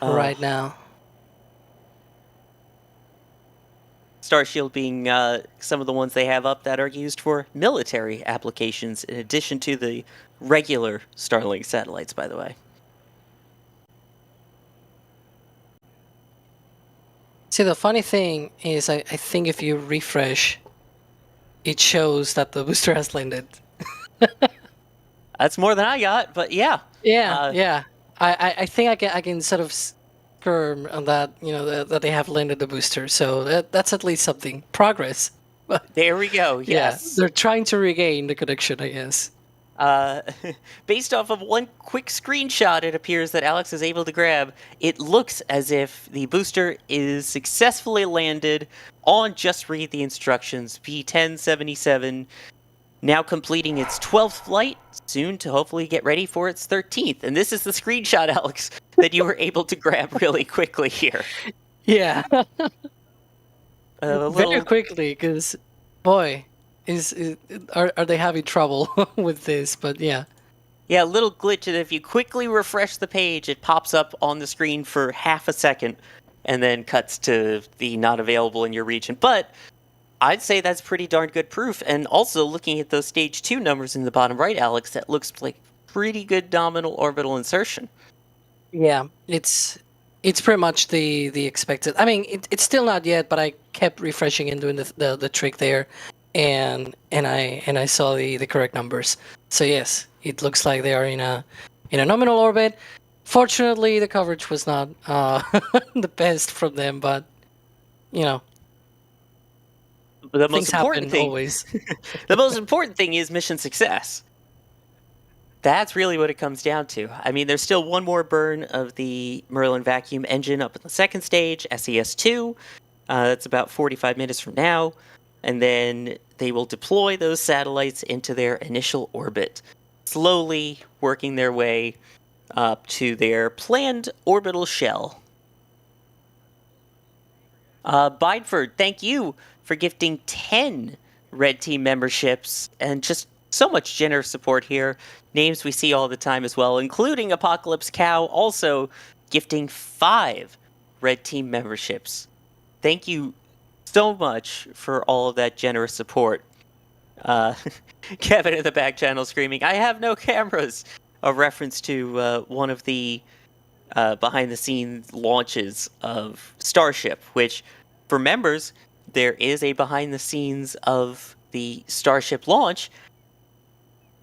right now. Starshield being some of the ones they have up that are used for military applications, in addition to the regular Starlink satellites, by the way. See, the funny thing is, I think if you refresh, it shows that the booster has landed. That's more than I got, but yeah. Yeah. I think I can sort of skirm on that, that they have landed the booster. So that's at least something. Progress. There we go, yes. Yeah, they're trying to regain the connection, I guess. Based off of one quick screenshot, it appears that Alex is able to grab. It looks as if the booster is successfully landed on Just Read the Instructions, P1077, now completing its 12th flight, soon to hopefully get ready for its 13th. And this is the screenshot, Alex, that you were able to grab really quickly here. Yeah. Very quickly, because, boy, are they having trouble with this? But yeah. Yeah, a little glitch that if you quickly refresh the page, it pops up on the screen for half a second and then cuts to the not available in your region. But I'd say that's pretty darn good proof. And also looking at those stage 2 numbers in the bottom right, Alex, that looks like pretty good nominal orbital insertion. Yeah, it's pretty much the expected. I mean, it's still not yet, but I kept refreshing and doing the trick there, and I saw the correct numbers. So yes, it looks like they are in a nominal orbit. Fortunately, the coverage was not the best from them, but you know, But the things most important happen thing, always. the most important thing is mission success. That's really what it comes down to. I mean, there's still one more burn of the Merlin vacuum engine up in the second stage, SES-2. That's about 45 minutes from now. And then they will deploy those satellites into their initial orbit, slowly working their way up to their planned orbital shell. Bideford, thank you for gifting 10 Red Team memberships and just so much generous support here. Names we see all the time as well, including Apocalypse Cow, also gifting 5 Red Team memberships. Thank you so much for all of that generous support. Kevin in the back channel screaming, "I have no cameras!" A reference to one of the behind-the-scenes launches of Starship, which, for members, there is a behind-the-scenes of the Starship launch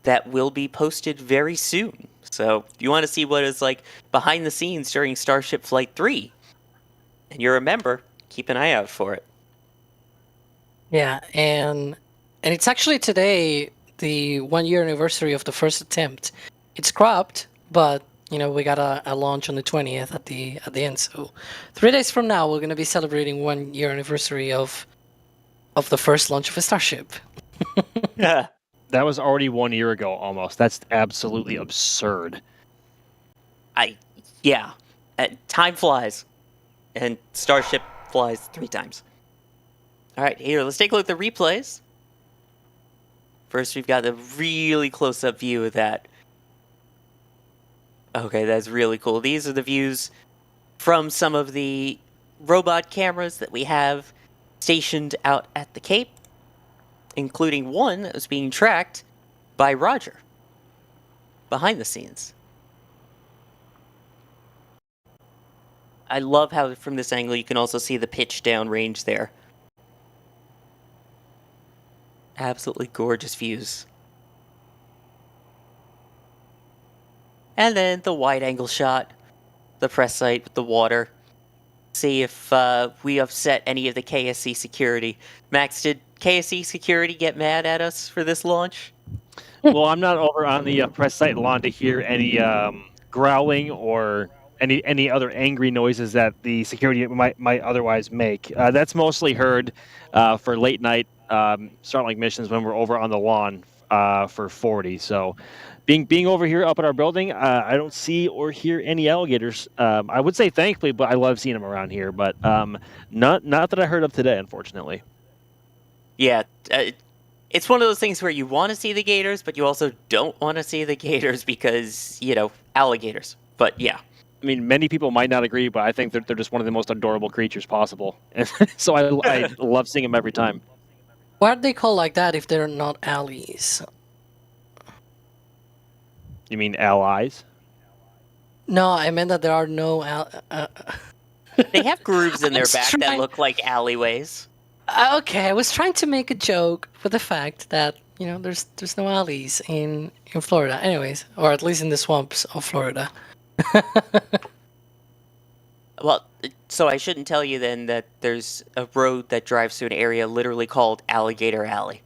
that will be posted very soon. So if you want to see what is like behind the scenes during Starship Flight 3, and you're a member, keep an eye out for it. Yeah, and it's actually today the 1-year anniversary of the first attempt. It's cropped, but we got a launch on the 20th at the end. So 3 days from now, we're gonna be celebrating 1-year anniversary of the first launch of a Starship. Yeah. That was already 1 year ago, almost. That's absolutely absurd. Yeah. Time flies, and Starship flies 3 times. All right, here, let's take a look at the replays. First, we've got a really close-up view of that. Okay, that's really cool. These are the views from some of the robot cameras that we have stationed out at the Cape, including one that was being tracked by Roger behind the scenes. I love how from this angle you can also see the pitch downrange there. Absolutely gorgeous views. And then the wide angle shot, the press site with the water. See if we upset any of the KSC security. Max, did KSC security get mad at us for this launch? Well, I'm not over on the press site lawn to hear any growling or any other angry noises that the security might otherwise make. That's mostly heard for late night Starlink missions when we're over on the lawn for 40. So being over here up at our building, I don't see or hear any alligators. I would say thankfully, but I love seeing them around here. But not that I heard of today, unfortunately. Yeah, it's one of those things where you want to see the gators, but you also don't want to see the gators because, alligators. But yeah. I mean, many people might not agree, but I think they're just one of the most adorable creatures possible. So I love seeing them every time. Why are they called like that if they're not allies? You mean allies? No, I meant that there are no They have grooves in their was back that look like alleyways. Okay, I was trying to make a joke with the fact that there's no alleys in Florida, anyways, or at least in the swamps of Florida. Well, so I shouldn't tell you then that there's a road that drives through an area literally called Alligator Alley.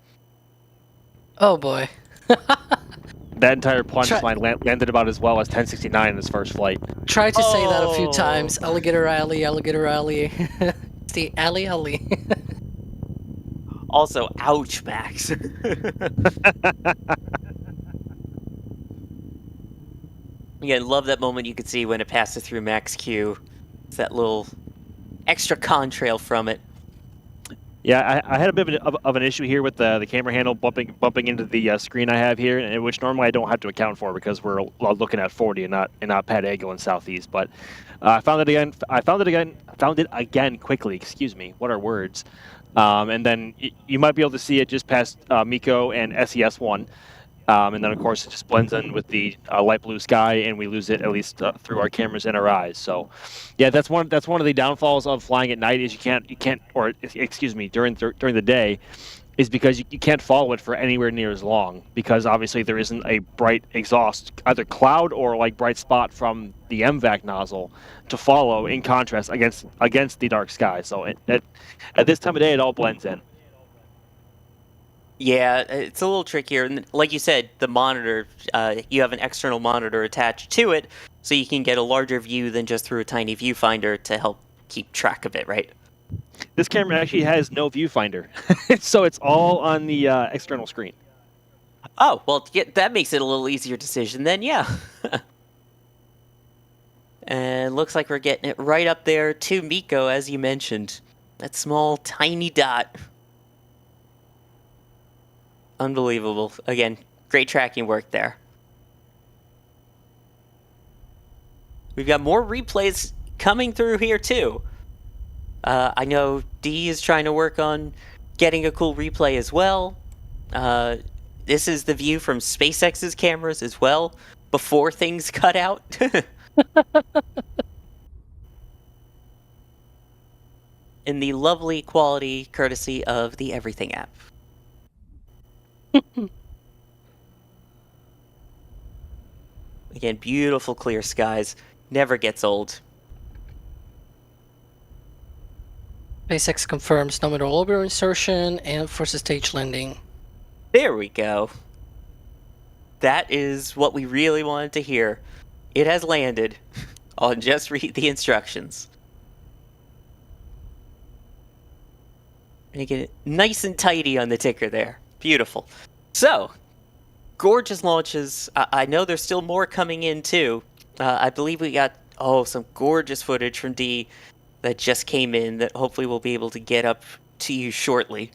Oh boy. That entire punchline landed about as well as 1069 in his first flight. Try to say that a few times. Alligator Alley, Alligator Alley. It's the alley. Also, ouch, Max. Again, love that moment you could see when it passes through Max Q. It's that little extra contrail from it. Yeah, I had a bit of an issue here with the camera handle bumping into the screen I have here, and which normally I don't have to account for because we're looking at 40 and not Pad A going southeast. But I found it again quickly. Excuse me. What are words? And then you might be able to see it just past Miko and SES-1. And then, of course, it just blends in with the light blue sky, and we lose it at least through our cameras and our eyes. So, yeah, that's one of the downfalls of flying at night is you can't, or excuse me, during the day, is because you can't follow it for anywhere near as long because obviously there isn't a bright exhaust, either cloud or like bright spot from the MVAC nozzle to follow in contrast against the dark sky. So at this time of day, it all blends in. Yeah, it's a little trickier. And like you said, the monitor, you have an external monitor attached to it, so you can get a larger view than just through a tiny viewfinder to help keep track of it, right? This camera actually has no viewfinder, so it's all on the external screen. Oh, well, yeah, that makes it a little easier decision then, yeah. And looks like we're getting it right up there to Miko, as you mentioned. That small, tiny dot. Unbelievable. Again, great tracking work there. We've got more replays coming through here too. I know D is trying to work on getting a cool replay as well. This is the view from SpaceX's cameras as well, before things cut out. In the lovely quality courtesy of the Everything app. Again, beautiful clear skies. Never gets old. SpaceX confirms nominal orbital insertion and first stage landing. There we go. That is what we really wanted to hear. It has landed. I'll just read the instructions. Making it nice and tidy on the ticker there. Beautiful. So, gorgeous launches. I know there's still more coming in too. I believe we got some gorgeous footage from D that just came in that hopefully we'll be able to get up to you shortly.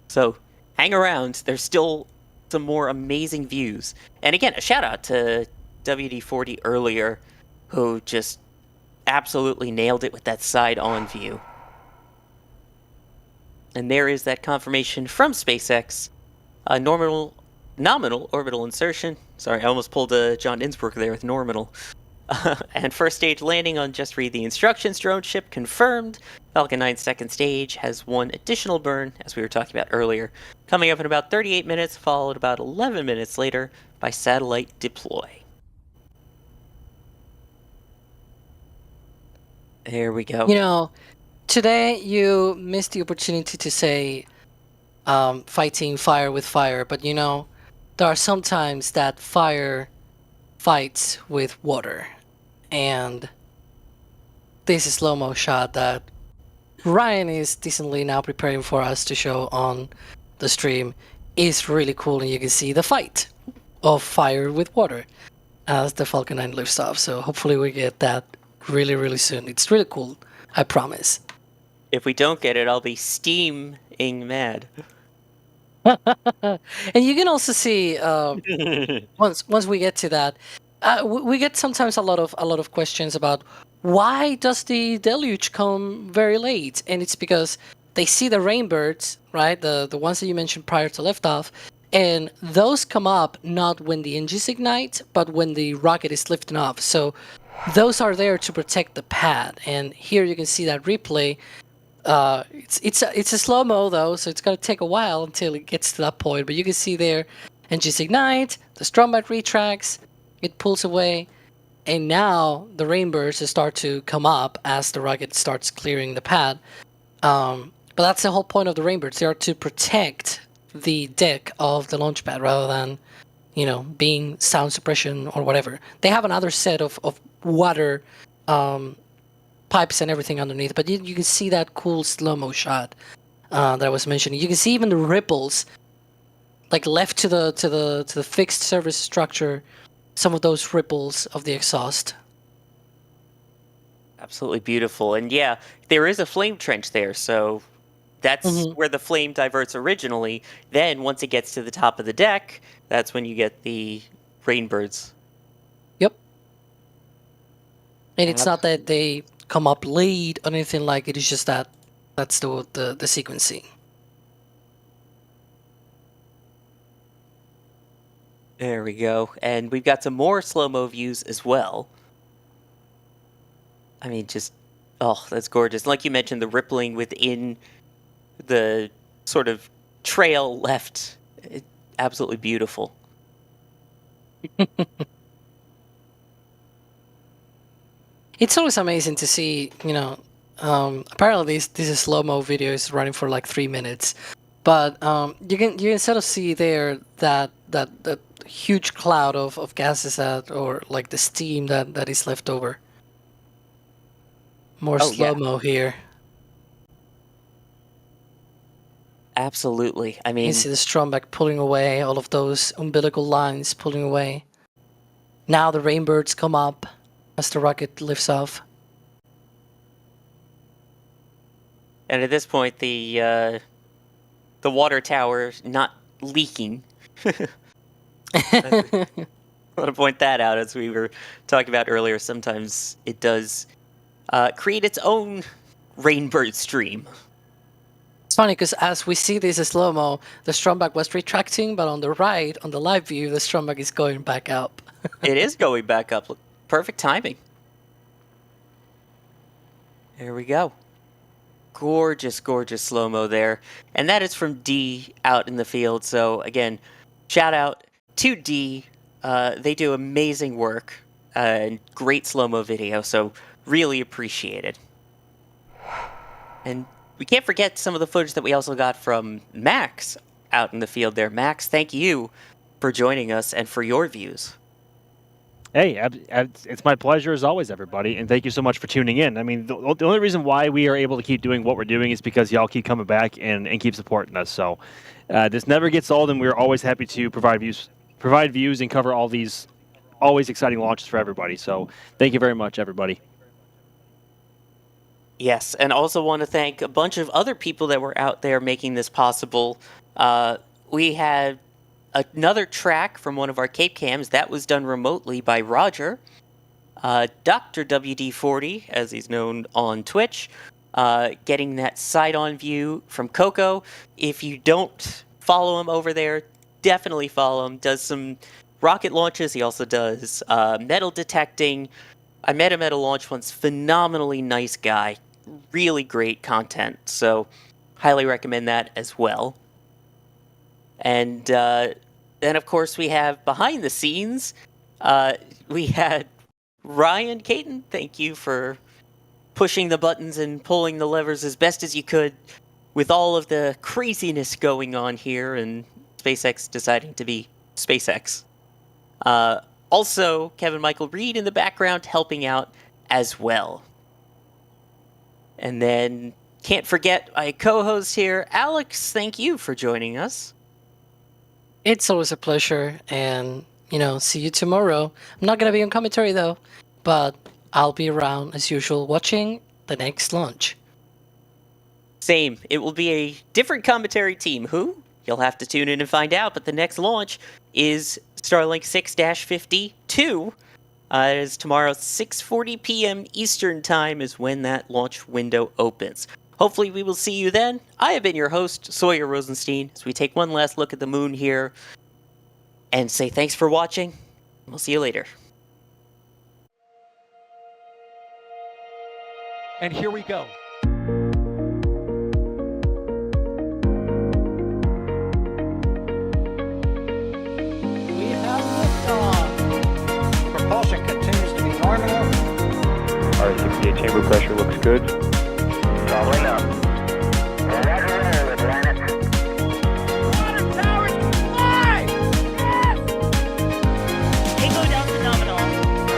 So hang around. There's still some more amazing views. And again, a shout out to WD-40 earlier, who just absolutely nailed it with that side-on view. And there is that confirmation from SpaceX. Nominal orbital insertion. Sorry, I almost pulled a John Innsbruck there with nominal. And first stage landing on Just Read the Instructions drone ship confirmed. Falcon 9 second stage has one additional burn, as we were talking about earlier, coming up in about 38 minutes, followed about 11 minutes later by satellite deploy. There we go. You know, today you missed the opportunity to say fighting fire with fire, but you know, there are some times that fire fights with water. And this is slow-mo shot that Ryan is decently now preparing for us to show on the stream is really cool, and you can see the fight of fire with water as the Falcon 9 lifts off. So hopefully we get that really, really soon. It's really cool, I promise. If we don't get it, I'll be steaming mad. And you can also see once we get to that, we get sometimes a lot of questions about why does the deluge come very late, and it's because they see the rainbirds, right? The ones that you mentioned prior to liftoff, and those come up not when the engines ignite, but when the rocket is lifting off. So those are there to protect the pad, and here you can see that replay. It's a slow-mo though, so it's gonna take a while until it gets to that point, but you can see there engines ignite, the strombat retracts, it pulls away, and now the rainbirds start to come up as the rocket starts clearing the pad. But that's the whole point of the rainbirds. They are to protect the deck of the launch pad rather than, you know, being sound suppression or whatever. They have another set of water pipes and everything underneath, but you can see that cool slow-mo shot that I was mentioning. You can see even the ripples, like left to the fixed surface structure, some of those ripples of the exhaust. Absolutely beautiful. And yeah, there is a flame trench there, so that's where the flame diverts originally. Then once it gets to the top of the deck, that's when you get the rainbirds. Yep. And it's not that they come up late or anything like it. It's just that That's the sequencing. There we go. And we've got some more slow-mo views as well. I mean, just, oh, that's gorgeous. Like you mentioned, the rippling within the sort of trail left. Absolutely beautiful. It's always amazing to see, apparently this slow-mo video is running for like 3 minutes, but you can sort of see there that huge cloud of gases or like the steam that is left over. More Oh, yeah. slow-mo here. Absolutely. I You mean, can see the Stromberg pulling away, all of those umbilical lines pulling away. Now the rainbirds come up as the rocket lifts off. and at this point, the water tower not leaking. I want to point that out, as we were talking about earlier. Sometimes it does create its own rainbird stream. It's funny because as we see this as slow-mo, the Stromberg was retracting, but on the right, on the live view, the Stromberg is going back up. It is going back up. Look, perfect timing. There we go. Gorgeous, gorgeous slow-mo there. And that is from D out in the field. So again, shout out to D. They do amazing work and great slow-mo video. So really appreciate it. And we can't forget some of the footage that we also got from Max out in the field there. Max, thank you for joining us and for your views. Hey, it's my pleasure as always, everybody, and thank you so much for tuning in. I mean, the only reason why we are able to keep doing what we're doing is because y'all keep coming back and keep supporting us. So this never gets old, and we're always happy to provide views and cover all these always exciting launches for everybody. So thank you very much, everybody. Yes, and also want to thank a bunch of other people that were out there making this possible. We had another track from one of our Cape Cams that was done remotely by Roger. Dr. WD40, as he's known on Twitch, getting that side-on view from Coco. If you don't follow him over there, definitely follow him. Does some rocket launches. He also does metal detecting. I met him at a launch once. Phenomenally nice guy. Really great content. So highly recommend that as well. And then, of course, we have behind the scenes, we had Ryan Caton. Thank you for pushing the buttons and pulling the levers as best as you could with all of the craziness going on here and SpaceX deciding to be SpaceX. Also, Kevin Michael Reed in the background helping out as well. And then, can't forget my co-host here, Alex. Thank you for joining us. It's always a pleasure, and, see you tomorrow. I'm not going to be on commentary, though, but I'll be around, as usual, watching the next launch. Same. It will be a different commentary team. Who? You'll have to tune in and find out, but the next launch is Starlink 6-52. It is tomorrow, 6:40 p.m. Eastern Time is when that launch window opens. Hopefully we will see you then. I have been your host, Sawyer Rosenstein, as we take one last look at the moon here and say thanks for watching. We'll see you later. And here we go. We have liftoff. Propulsion continues to be nominal. R68 chamber pressure looks good. Following up. Roger, the planet. Water towers fly! Yes! Echo down to nominal.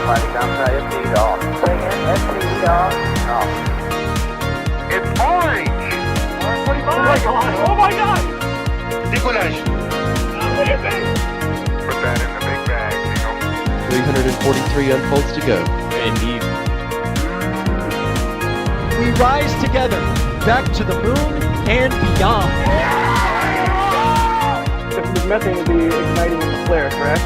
Flight SpaceX off. Bring in SpaceX off. It's orange! Oh my god! Oh my god! Décollage. Put that in the big bag, Eagle. 343 unfolds to go. Indeed. We rise together, back to the moon and beyond. Methane will be igniting in the flare, correct?